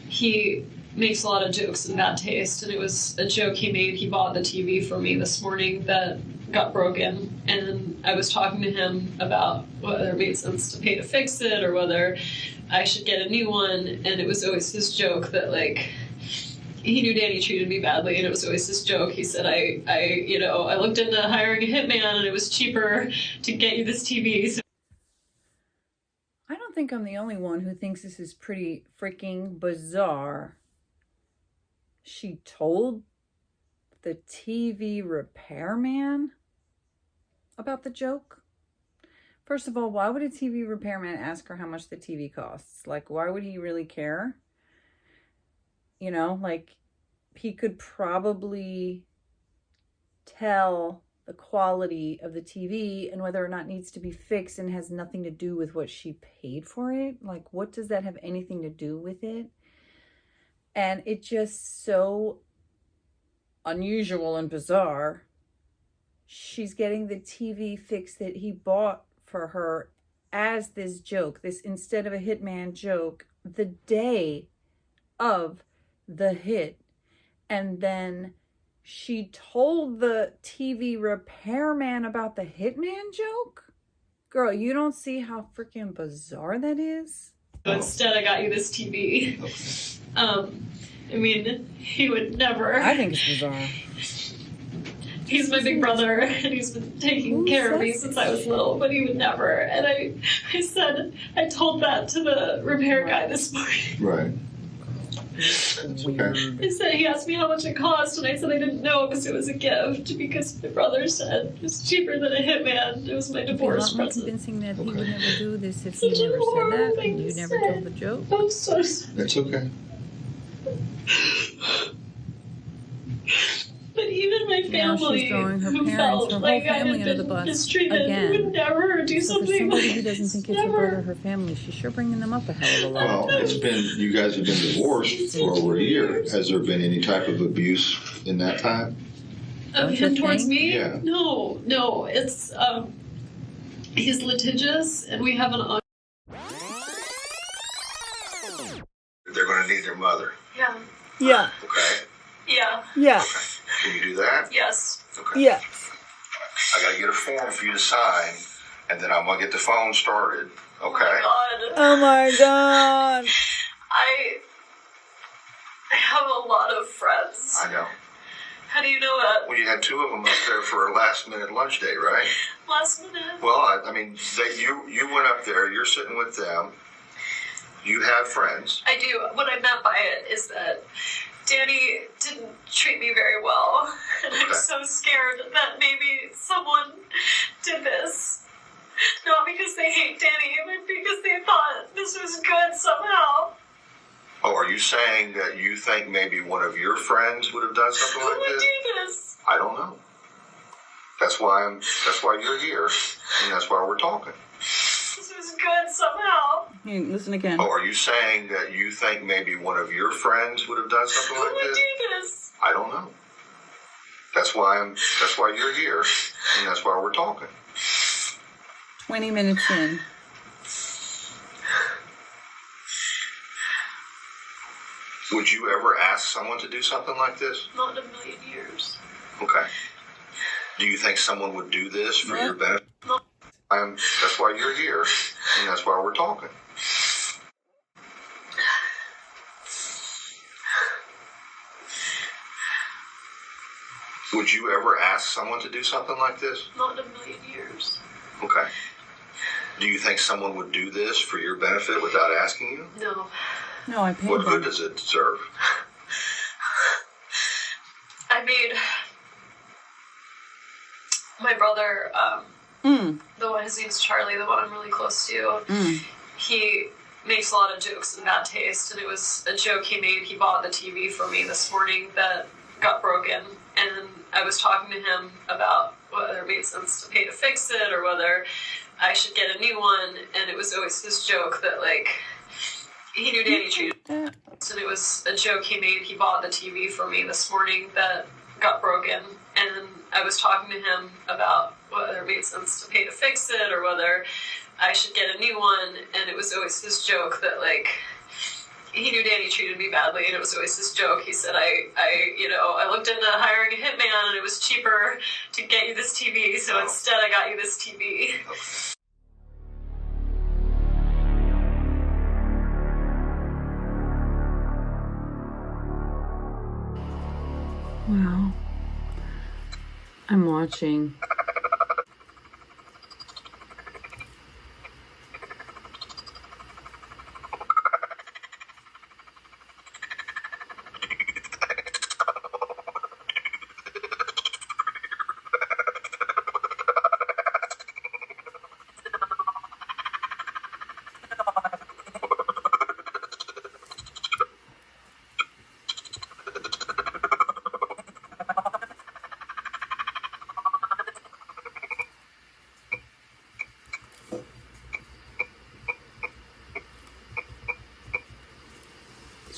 he makes a lot of jokes in bad taste, and it was a joke he made. He bought the TV for me this morning that got broken, and I was talking to him about whether it made sense to pay to fix it or whether I should get a new one, and it was always his joke that, like, he knew Danny treated me badly, and it was always this joke. He said, I looked into hiring a hitman, and it was cheaper to get you this TV. So I don't think I'm the only one who thinks this is pretty freaking bizarre. She told the TV repairman about the joke. First of all, why would a TV repairman ask her how much the TV costs? Like, why would he really care? You know, like, he could probably tell the quality of the TV and whether or not it needs to be fixed, and has nothing to do with what she paid for it. Like, what does that have anything to do with it? And it's just so unusual and bizarre. She's getting the TV fixed that he bought for her as this joke, this instead of a hitman joke, the day of the hit. And then she told the TV repairman about the hitman joke? Girl, you don't see how freaking bizarre that is? Instead, I got you this TV. I mean, he would never. I think it's bizarre. He's my big brother, and he's been taking care of me since I was little, but he would never. And I told that to the repair guy this morning. Right. Weird. I said, he asked me how much it cost, and I said I didn't know because it was a gift, because my brother said it was cheaper than a hitman. It was my divorce You're not present. convincing that he would never do this if he never said that, and you never told the joke. I'm so sorry. It's okay. But even my Now family, she's throwing her who parents, felt her whole like I family had under the been bus mistreated, again. would never do So for something somebody like who doesn't think it's her never. brother, her family, she's sure bringing them up a hell of a lot. Well, you guys have been divorced for over a year. Has there been any type of abuse in that time? Of Don't him you towards think? me? Yeah. No, it's he's litigious, and we have an They're going to need their mother. yeah, Yeah, Okay. yeah, yeah, Can you do that? yes. Okay. yes. I got to get a form for you to sign, and then I'm going to get the phone started. Oh Okay. my God. Oh my God. I have a lot of friends. I know. How do you know that? Well, you had two of them up there for a last-minute lunch date, right? Last minute. Well, I mean, you went up there. You're sitting with them. You have friends. I do. What I meant by it is that Danny didn't treat me very well, and I'm Okay. so scared that maybe someone did this. Not because they hate Danny, but because they thought this was good somehow. Oh, are you saying that you think maybe one of your friends would have done something Who like would this? do this? I don't know. That's why you're here, and that's why we're talking. This was good somehow. Hey, listen again. Oh, are you saying that you think maybe one of your friends would have done something Who like would this? do this? I don't know. That's why you're here, and that's why we're talking. 20 minutes in. Would you ever ask someone to do something like this? Not in a million years. Okay. Do you think someone would do this for your What? benefit? That's why you're here, and that's why we're talking. Would you ever ask someone to do something like this? Not in a million years. Okay. Do you think someone would do this for your benefit without asking you? No. No, I paid What them. good does it serve? I made my brother, the one, his name's Charlie, the one I'm really close to, he makes a lot of jokes in bad taste, and it was a joke he made. He bought the TV for me this morning that got broken, and I was talking to him about whether it made sense to pay to fix it or whether I should get a new one, and it was always this joke that, like, he knew Danny treated, and it was a joke he made. He bought the TV for me this morning that got broken, and I was talking to him about whether it made sense to pay to fix it or whether I should get a new one, and it was always this joke that, like, he knew Danny treated me badly, and it was always this joke. He said, I looked into hiring a hitman, and it was cheaper to get you this TV, so instead I got you this TV. Wow. I'm watching.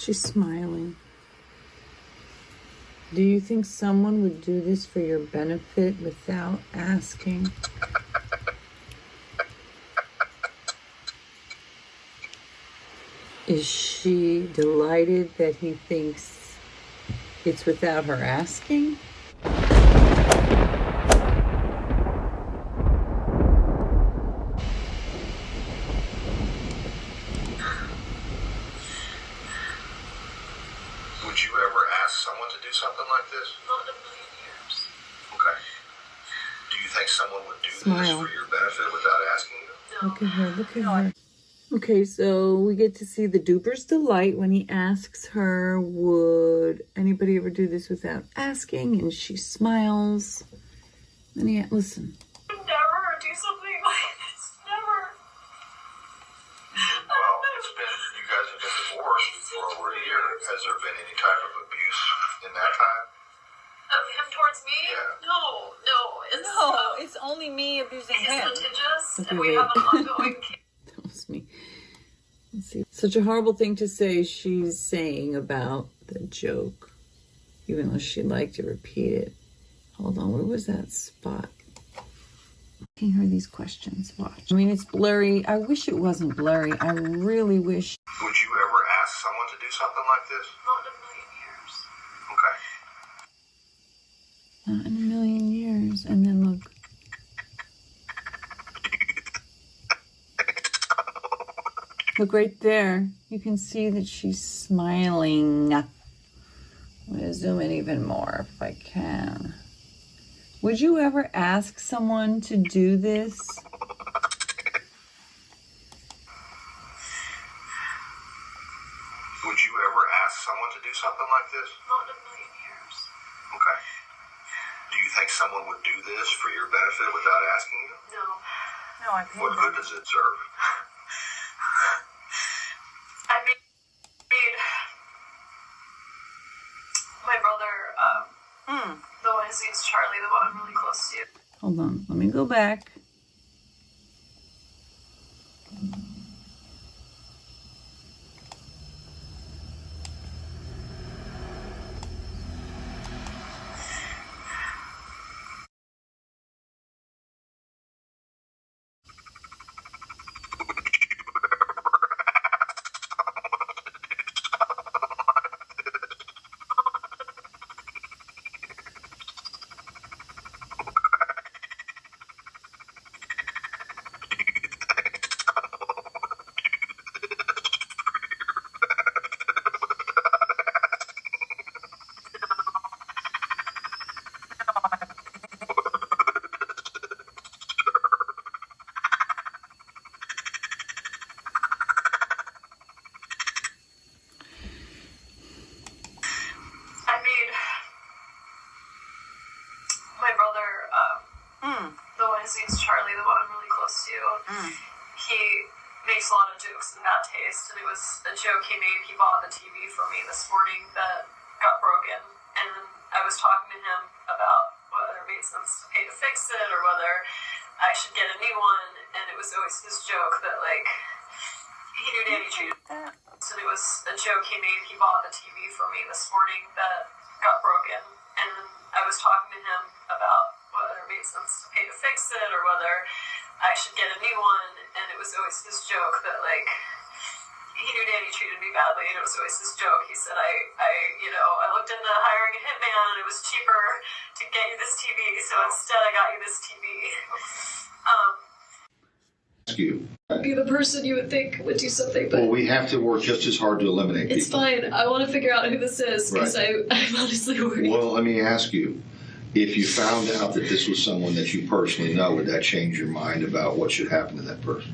She's smiling. Do you think someone would do this for your benefit without asking? Is she delighted that he thinks it's without her asking? Would you ever ask someone to do something like this? Not in a million years. Okay. Do you think someone would do Smile. this for your benefit without asking you? No. Look at her, look at her. Okay, so we get to see the duper's delight when he asks her, would anybody ever do this without asking? And she smiles. And he, listen. Never do something like this. Never. Well, it's been, you guys have been divorced for over a year. Has there been any type of abuse in that time? Of him towards me? Yeah. No. It's only me abusing He's litigious, Okay, and we wait. have an ongoing case. That was me. Let's see. Such a horrible thing to say she's saying about the joke, even though she'd like to repeat it. Hold on, where was that spot? Asking her these questions. Watch. I mean, it's blurry. I wish it wasn't blurry. I really wish. Would you ever ask someone to do something like this? Not in a million years. Okay. Not in a million years. And then look. Look right there. You can see that she's smiling. I'm going to zoom in even more if I can. Would you ever ask someone to do this? Would you ever ask someone to do something like this? Not in a million years. Okay. Do you think someone would do this for your benefit without asking you? No. No, I What good does it serve? I made my brother, the one his name's Charlie, the one I'm really close to. Hold on. Let me go back. The one his name's Charlie, the one I'm really close to. He makes a lot of jokes in bad taste, and it was a joke he made. He bought the TV for me this morning that got broken, and I was talking to him about whether it made sense to pay to fix it or whether I should get a new one, and it was always this joke that, like, he knew Danny treated me. So it was a joke he made. He bought the TV for me this morning that got broken, and I was talking to him about whether it made sense to pay to fix it or whether I should get a new one, and it was always this joke that, like, he knew Danny treated me badly, and it was always this joke. He said, I looked into hiring a hitman, and it was cheaper to get you this TV, so instead I got you this TV. Ask you. Be the person you would think would do something, but Well, we have to work just as hard to eliminate it's people. fine. I want to figure out who this is because Right. I'm honestly worried. Well, let me ask you. If you found out that this was someone that you personally know, would that change your mind about what should happen to that person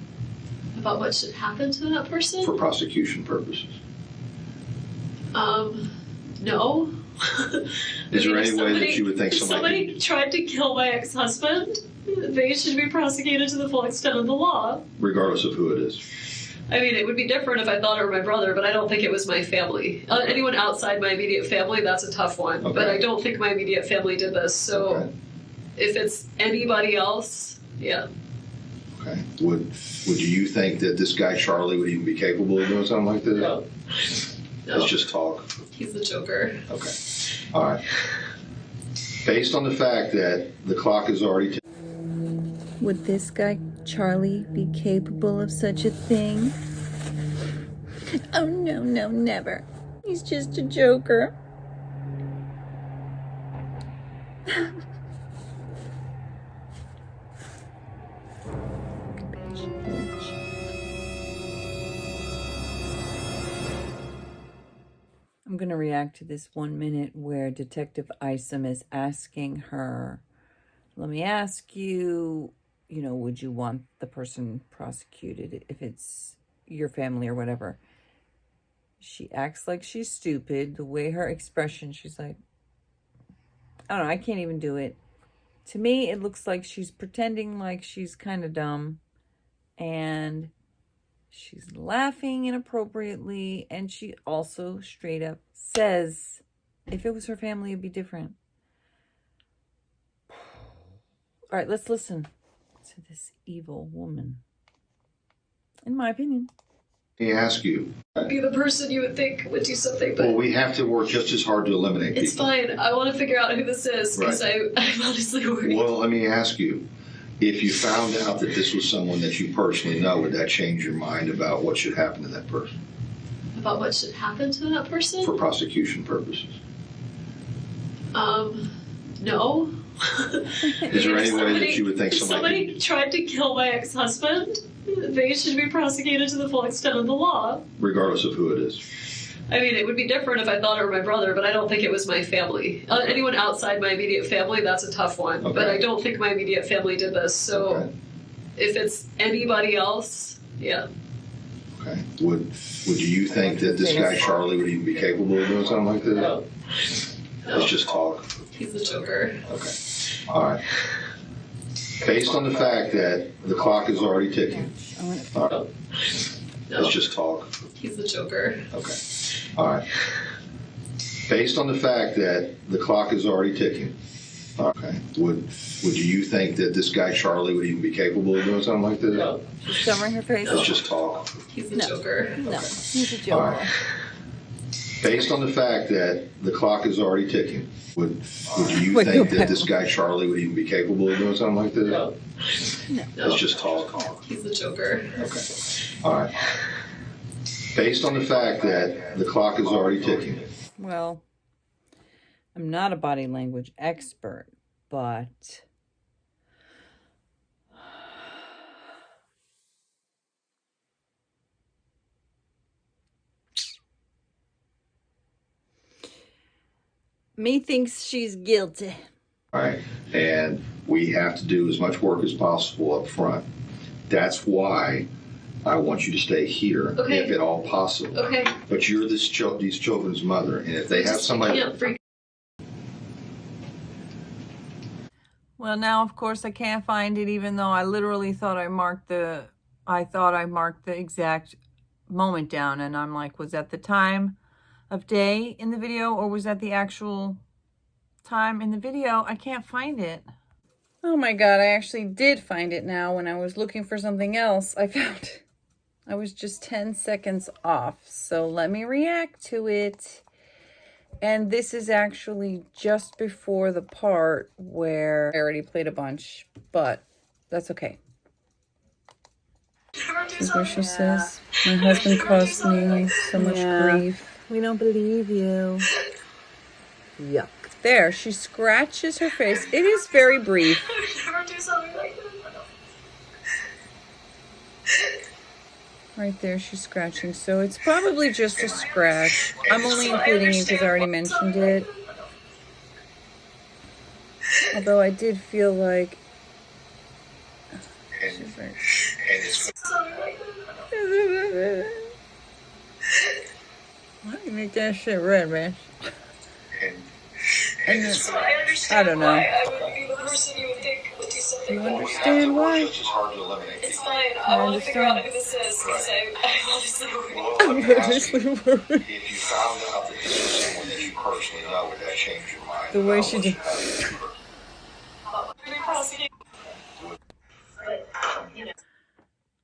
About what should happen to that person? for prosecution purposes? No. Is there any way that you would think if somebody tried to kill my ex-husband, they should be prosecuted to the full extent of the law. regardless of who it is? I mean, it would be different if I thought it were my brother, but I don't think it was my family. Anyone outside my immediate family, that's a tough one. Okay. But I don't think my immediate family did this. So Okay. if it's anybody else, yeah. Okay. Would you think that this guy Charlie would even be capable of doing something like this? No. Let's just talk. He's the Joker. Okay. All right. Based on the fact that the clock is already Would this guy, Charlie, be capable of such a thing? Oh, no, no, never. He's just a joker. I'm going to react to this 1 minute where Detective Isom is asking her, let me ask you, would you want the person prosecuted if it's your family or whatever? She acts like she's stupid. The way her expression, she's like, I don't know, I can't even do it. To me, it looks like she's pretending like she's kind of dumb. And she's laughing inappropriately. And she also straight up says, if it was her family, it'd be different. All right, let's listen to this evil woman. In my opinion. Let me ask you. Be the person you would think would do something, but Well, we have to work just as hard to eliminate it's people. fine. I want to figure out who this is because I'm honestly worried. Well, let me ask you. If you found out that this was someone that you personally know, would that change your mind about what should happen to that person About what should happen to that person? for prosecution purposes? No. Is there any way that you would think if somebody tried to kill my ex-husband, they should be prosecuted to the full extent of the law. Regardless of who it is. I mean, it would be different if I thought it were my brother, but I don't think it was my family. Anyone outside my immediate family, that's a tough one. Okay. But I don't think my immediate family did this. So Okay. if it's anybody else, yeah. Okay. Would you think that this guy Charlie would even be capable of doing something like this? No. Let's just talk. He's the Joker. Okay. All right. Based on the fact that the clock is already ticking. All right. No. Let's just talk. He's the Joker. Okay. All right. Based on the fact that the clock is already ticking. Okay. Would you think that this guy Charlie would even be capable of doing something like this? No. She's covering her face. Let's just talk. He's the Joker. No, he's a All joker. right. Based on the fact that the clock is already ticking, would you Wait, think go that back. this guy Charlie would even be capable of doing something like this? No. Let's just talk. He's the Joker. Okay. All right. Based on the fact that the clock is already ticking. Well, I'm not a body language expert, but me thinks she's guilty. All right. And we have to do as much work as possible up front. That's why I want you to stay here, Okay. if at all possible. Okay. But you're these children's mother, and if they have somebody... can't freak. Well, now of course I can't find it, even though I literally thought I marked the exact moment down, and I'm like, was that the time of day in the video, or was that the actual time in the video? I can't find it. Oh my god, I actually did find it now. When I was looking for something else, I found it. I was just 10 seconds off, so let me react to it. And this is actually just before the part where I already played a bunch, but that's okay. This is where she says, my husband caused me so much grief. We don't believe you. Yuck. There, she scratches her face. It is very brief. Never do something like this. Right there, she's scratching. So it's probably just a scratch. I'm only including it because I already mentioned it. Although I did feel like... She's like... Why do you make that shit red, man? And then, I don't know. I would be the person you would think would do something. You understand why? It's just hard to eliminate It's people. fine. I want to figure out who this is because I'm honestly worried. Well, I'm let me ask you, honestly worried. if you found out that this was someone that you personally know, would that change your mind? The way about she what did. should happen to her?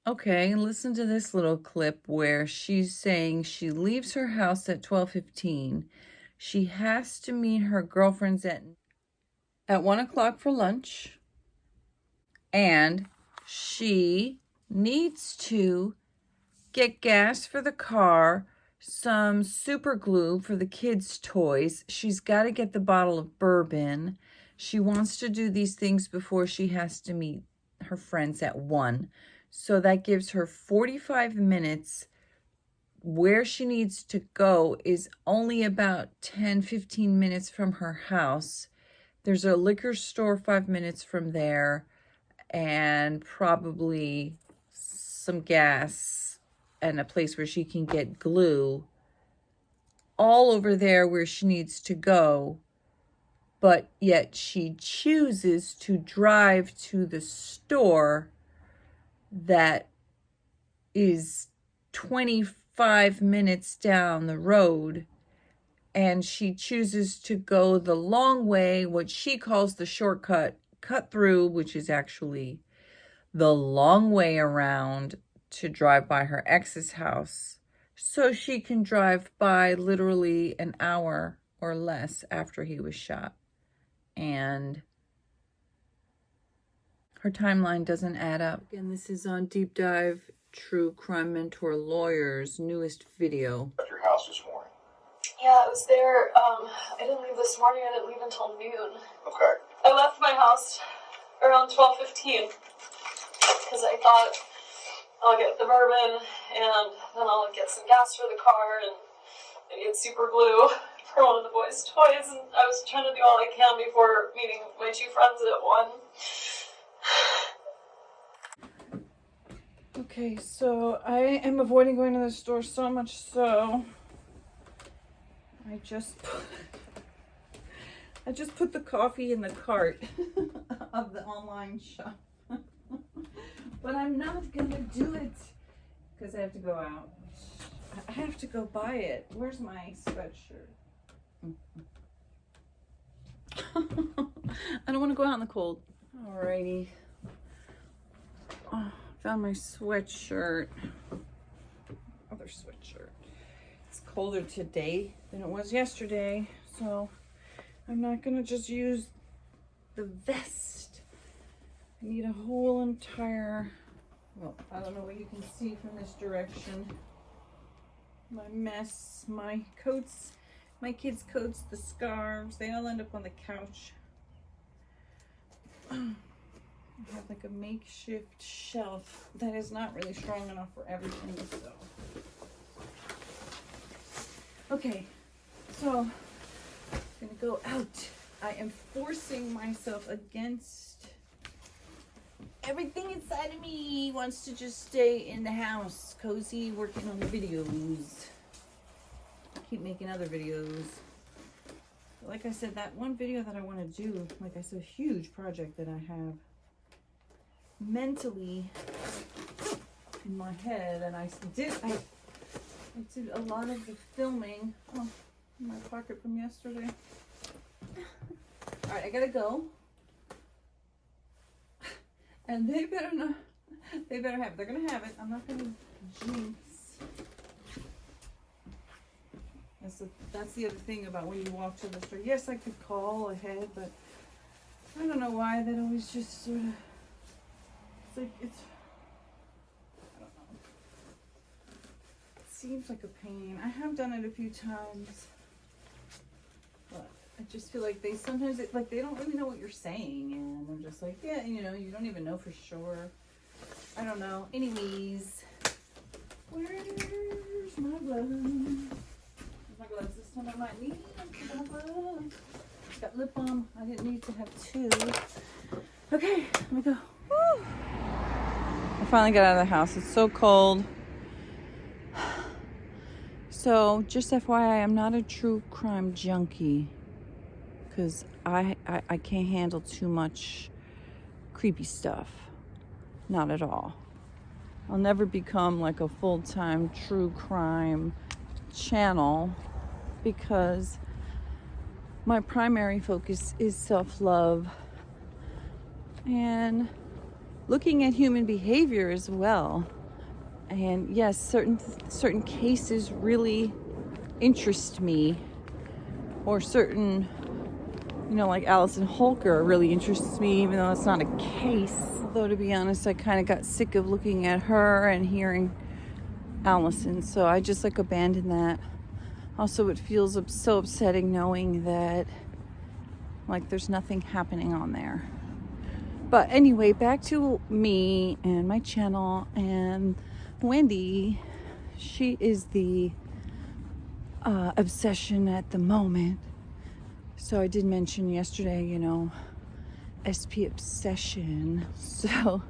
Okay, listen to this little clip where she's saying she leaves her house at 12:15. She has to meet her girlfriends at 1 o'clock for lunch. And she needs to get gas for the car, some super glue for the kids' toys. She's got to get the bottle of bourbon. She wants to do these things before she has to meet her friends at 1. So that gives her 45 minutes. Where she needs to go is only about 10-15 minutes from her house. There's a liquor store 5 minutes from there, and probably some gas and a place where she can get glue all over there where she needs to go. But yet she chooses to drive to the store that is 25 minutes down the road, and she chooses to go the long way, what she calls the shortcut, cut through, which is actually the long way around, to drive by her ex's house so she can drive by literally an hour or less after he was shot. And her timeline doesn't add up. Again, this is on Deep Dive True Crime Mentor Lawyer's newest video. At your house this morning. Yeah, I was there. I didn't leave this morning. I didn't leave until noon. Okay. I left my house around 12:15 because I thought I'll get the bourbon and then I'll get some gas for the car and I get super glue for one of the boys' toys. And I was trying to do all I can before meeting my 2 friends at 1. Okay, so I am avoiding going to the store so much so I just put the coffee in the cart of the online shop. But I'm not gonna do it because I have to go out. I have to go buy it. Where's my sweatshirt? I don't want to go out in the cold. Alrighty. Oh, found my sweatshirt. Other sweatshirt. It's colder today than it was yesterday, so I'm not gonna just use the vest. I need a whole entire, well, I don't know what you can see from this direction. My mess, my coats, my kids' coats, the scarves, they all end up on the couch. I have like a makeshift shelf that is not really strong enough for everything, so. Okay, so I'm gonna go out. I am forcing myself against everything inside of me wants to just stay in the house, cozy, working on the videos. Keep making other videos. Like I said, that one video that I want to do, like I said, a huge project that I have mentally in my head, and I did a lot of the filming. Oh, in my pocket from yesterday. All right, I gotta go. And they better not, they better have it. They're gonna have it. I'm not gonna jinx. That's the other thing about when you walk to the store. Yes, I could call ahead, but I don't know why that always just sort of, it's like, it's, I don't know. It seems like a pain. I have done it a few times, but I just feel like they sometimes, like they don't really know what you're saying, and I'm just like, yeah, you know, you don't even know for sure. I don't know. Anyways, where's my gloves? My gloves this time I might need. Got lip balm. I didn't need to have 2. Okay, let me go. Woo. I finally got out of the house. It's so cold. So just FYI, I'm not a true crime junkie because I can't handle too much creepy stuff. Not at all. I'll never become like a full-time true crime channel because my primary focus is self-love and looking at human behavior as well. And yes, certain cases really interest me, or certain, like Allison Holker really interests me, even though it's not a case. Although, to be honest, I kind of got sick of looking at her and hearing Allison, so I just abandoned that. Also, it feels so upsetting knowing that there's nothing happening on there. But anyway, back to me and my channel and Wendy. She is the obsession at the moment. So I did mention yesterday, SP obsession. So,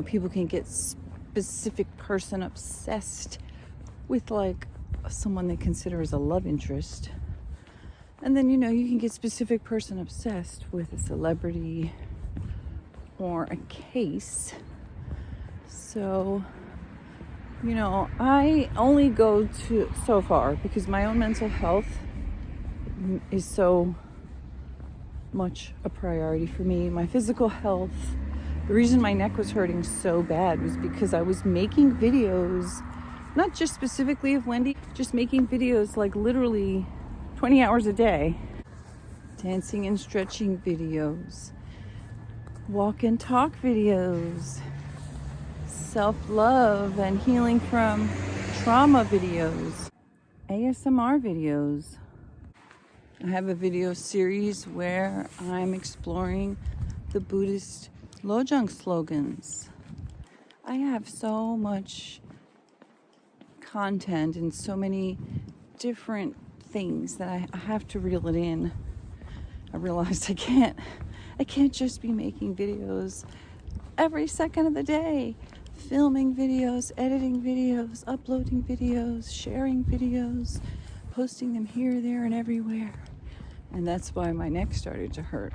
people can get specific person obsessed with someone they consider as a love interest. And then, you can get specific person obsessed with a celebrity or a case. So, I only go to so far because my own mental health is so much a priority for me. My physical health, the reason my neck was hurting so bad was because I was making videos, not just specifically of Wendy, just making videos literally 20 hours a day. Dancing and stretching videos, walk and talk videos, self-love and healing from trauma videos, ASMR videos. I have a video series where I'm exploring the Buddhist Lojong slogans. I have so much content and so many different things that I have to reel it in. I realized I can't just be making videos every second of the day, filming videos, editing videos, uploading videos, sharing videos, posting them here, there, and everywhere. And that's why my neck started to hurt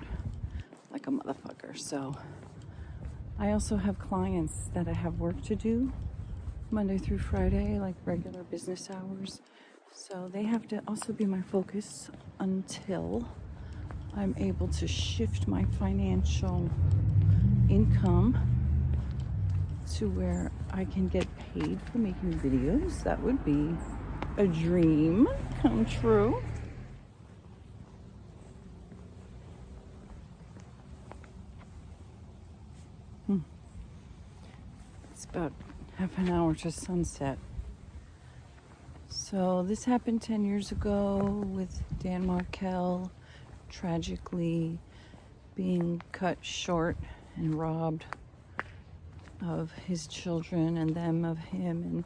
like a motherfucker. So I also have clients that I have work to do Monday through Friday, regular business hours. So they have to also be my focus until I'm able to shift my financial income to where I can get paid for making videos. That would be a dream come true. It's about half an hour to sunset. So this happened 10 years ago with Dan Markel tragically being cut short and robbed of his children and them of him and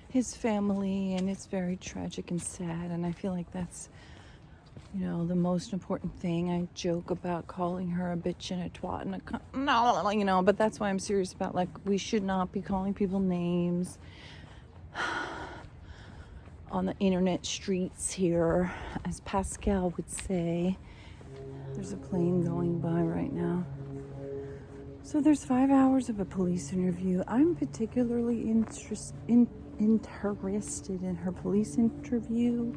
his family, and it's very tragic and sad, and I feel like that's the most important thing. I joke about calling her a bitch and a twat and no, but that's why I'm serious about we should not be calling people names on the internet streets here, as Pascal would say. There's a plane going by right now. So there's 5 hours of a police interview. I'm particularly interested in her police interview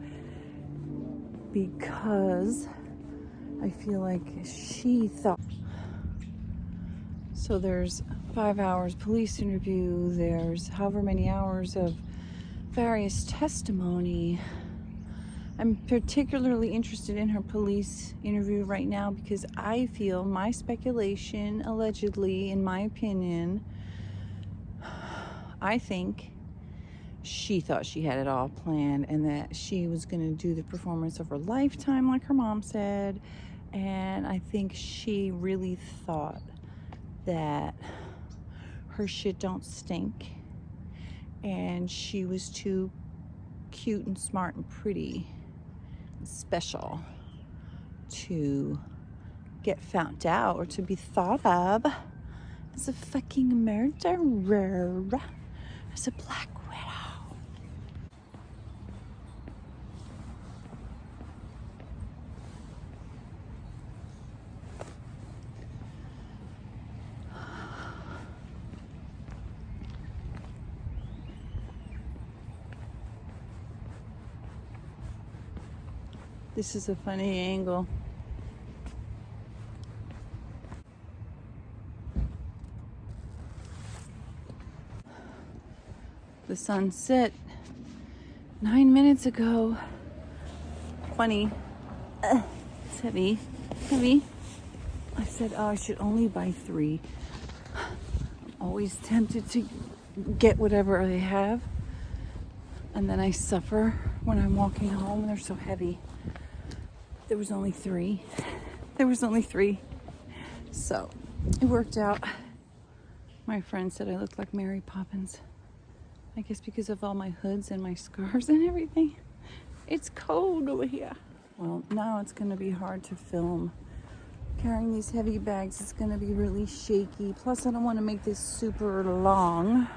because I feel like she thought. So there's 5 hours police interview. There's however many hours of various testimony. I'm particularly interested in her police interview right now because I feel, my speculation, allegedly, in my opinion, I think she thought she had it all planned and that she was going to do the performance of her lifetime like her mom said. And I think she really thought that her shit don't stink and she was too cute and smart and pretty and special to get found out or to be thought of as a fucking murderer, as a black widow. This is a funny angle. The sun set 9 minutes ago. Funny. It's heavy. Heavy. I said, oh, I should only buy 3. I'm always tempted to get whatever they have. And then I suffer when I'm walking home and they're so heavy. There was only 3. There was only 3. So it worked out. My friend said I looked like Mary Poppins. I guess because of all my hoods and my scarves and everything. It's cold over here. Well, now it's going to be hard to film. Carrying these heavy bags is going to be really shaky. Plus, I don't want to make this super long.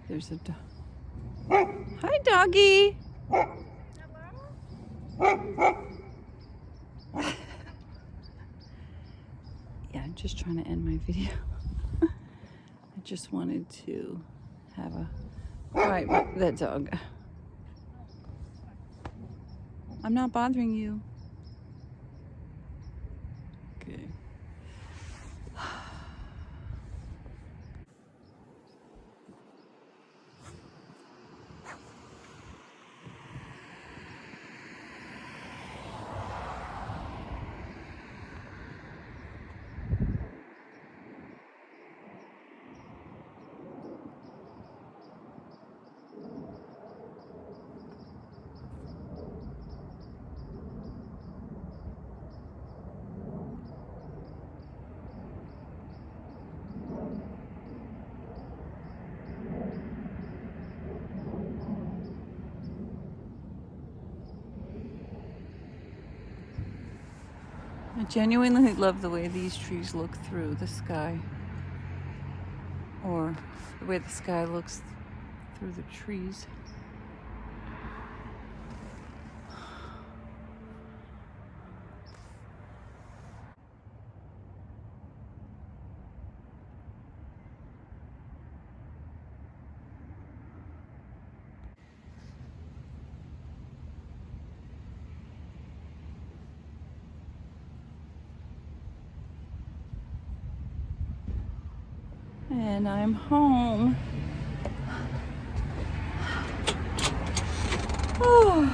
There's a dog. Hi, doggy. Yeah, I'm just trying to end my video. I just wanted to have a quiet. That dog. I'm not bothering you. Okay. I genuinely love the way these trees look through the sky, or the way the sky looks through the trees. And I'm home. Oh,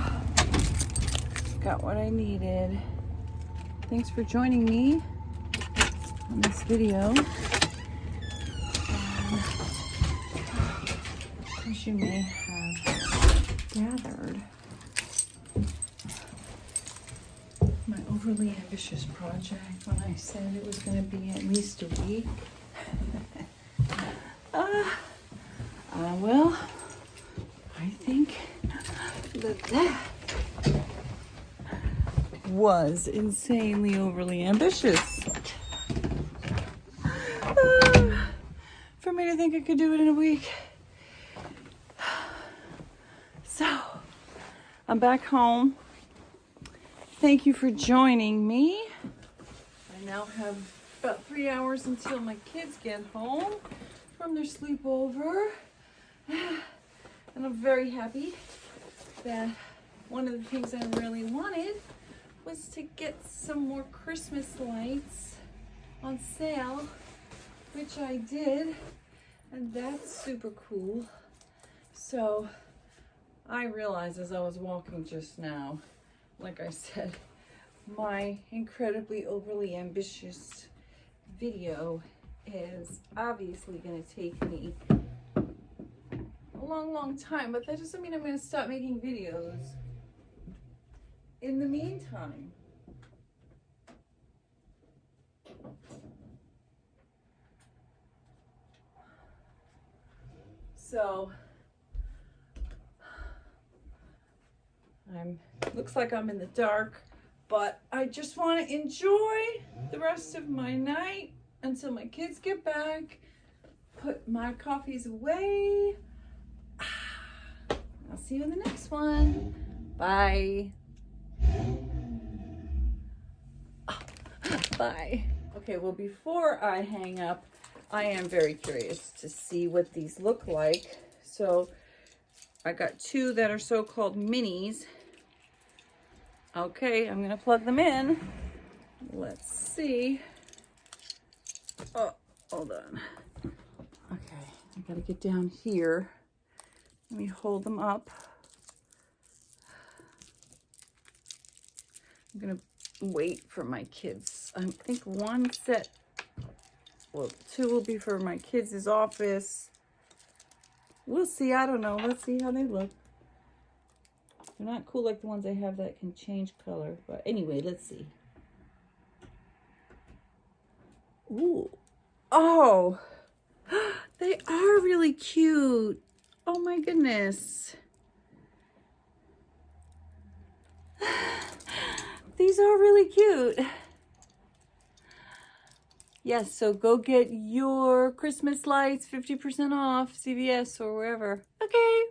got what I needed. Thanks for joining me on this video. As you may have gathered, my overly ambitious project, when I said it was going to be at least a week, Well, I think that was insanely overly ambitious. For me to think I could do it in a week. So, I'm back home. Thank you for joining me. I now have about 3 hours until my kids get home from their sleepover. And I'm very happy that one of the things I really wanted was to get some more Christmas lights on sale, which I did, and that's super cool. So I realized as I was walking just now, like I said, my incredibly overly ambitious video is obviously going to take me a long time, but that doesn't mean I'm going to stop making videos. In the meantime, so looks like I'm in the dark, but I just want to enjoy the rest of my night until my kids get back, put my coffees away. I'll see you in the next one. Bye. Bye. Okay, well, before I hang up, I am very curious to see what these look like. So I got two that are so-called minis. Okay, I'm gonna plug them in. Let's see. Oh, hold on. Okay, I gotta get down here. Let me hold them up. I'm gonna wait for my kids. I think one set, well, two will be for my kids' office. We'll see, I don't know. Let's see how they look. They're not cool like the ones I have that can change color. But anyway, let's see. Ooh. Oh, they are really cute. Oh my goodness. These are really cute. Yes, so go get your Christmas lights, 50% off, CVS or wherever. Okay.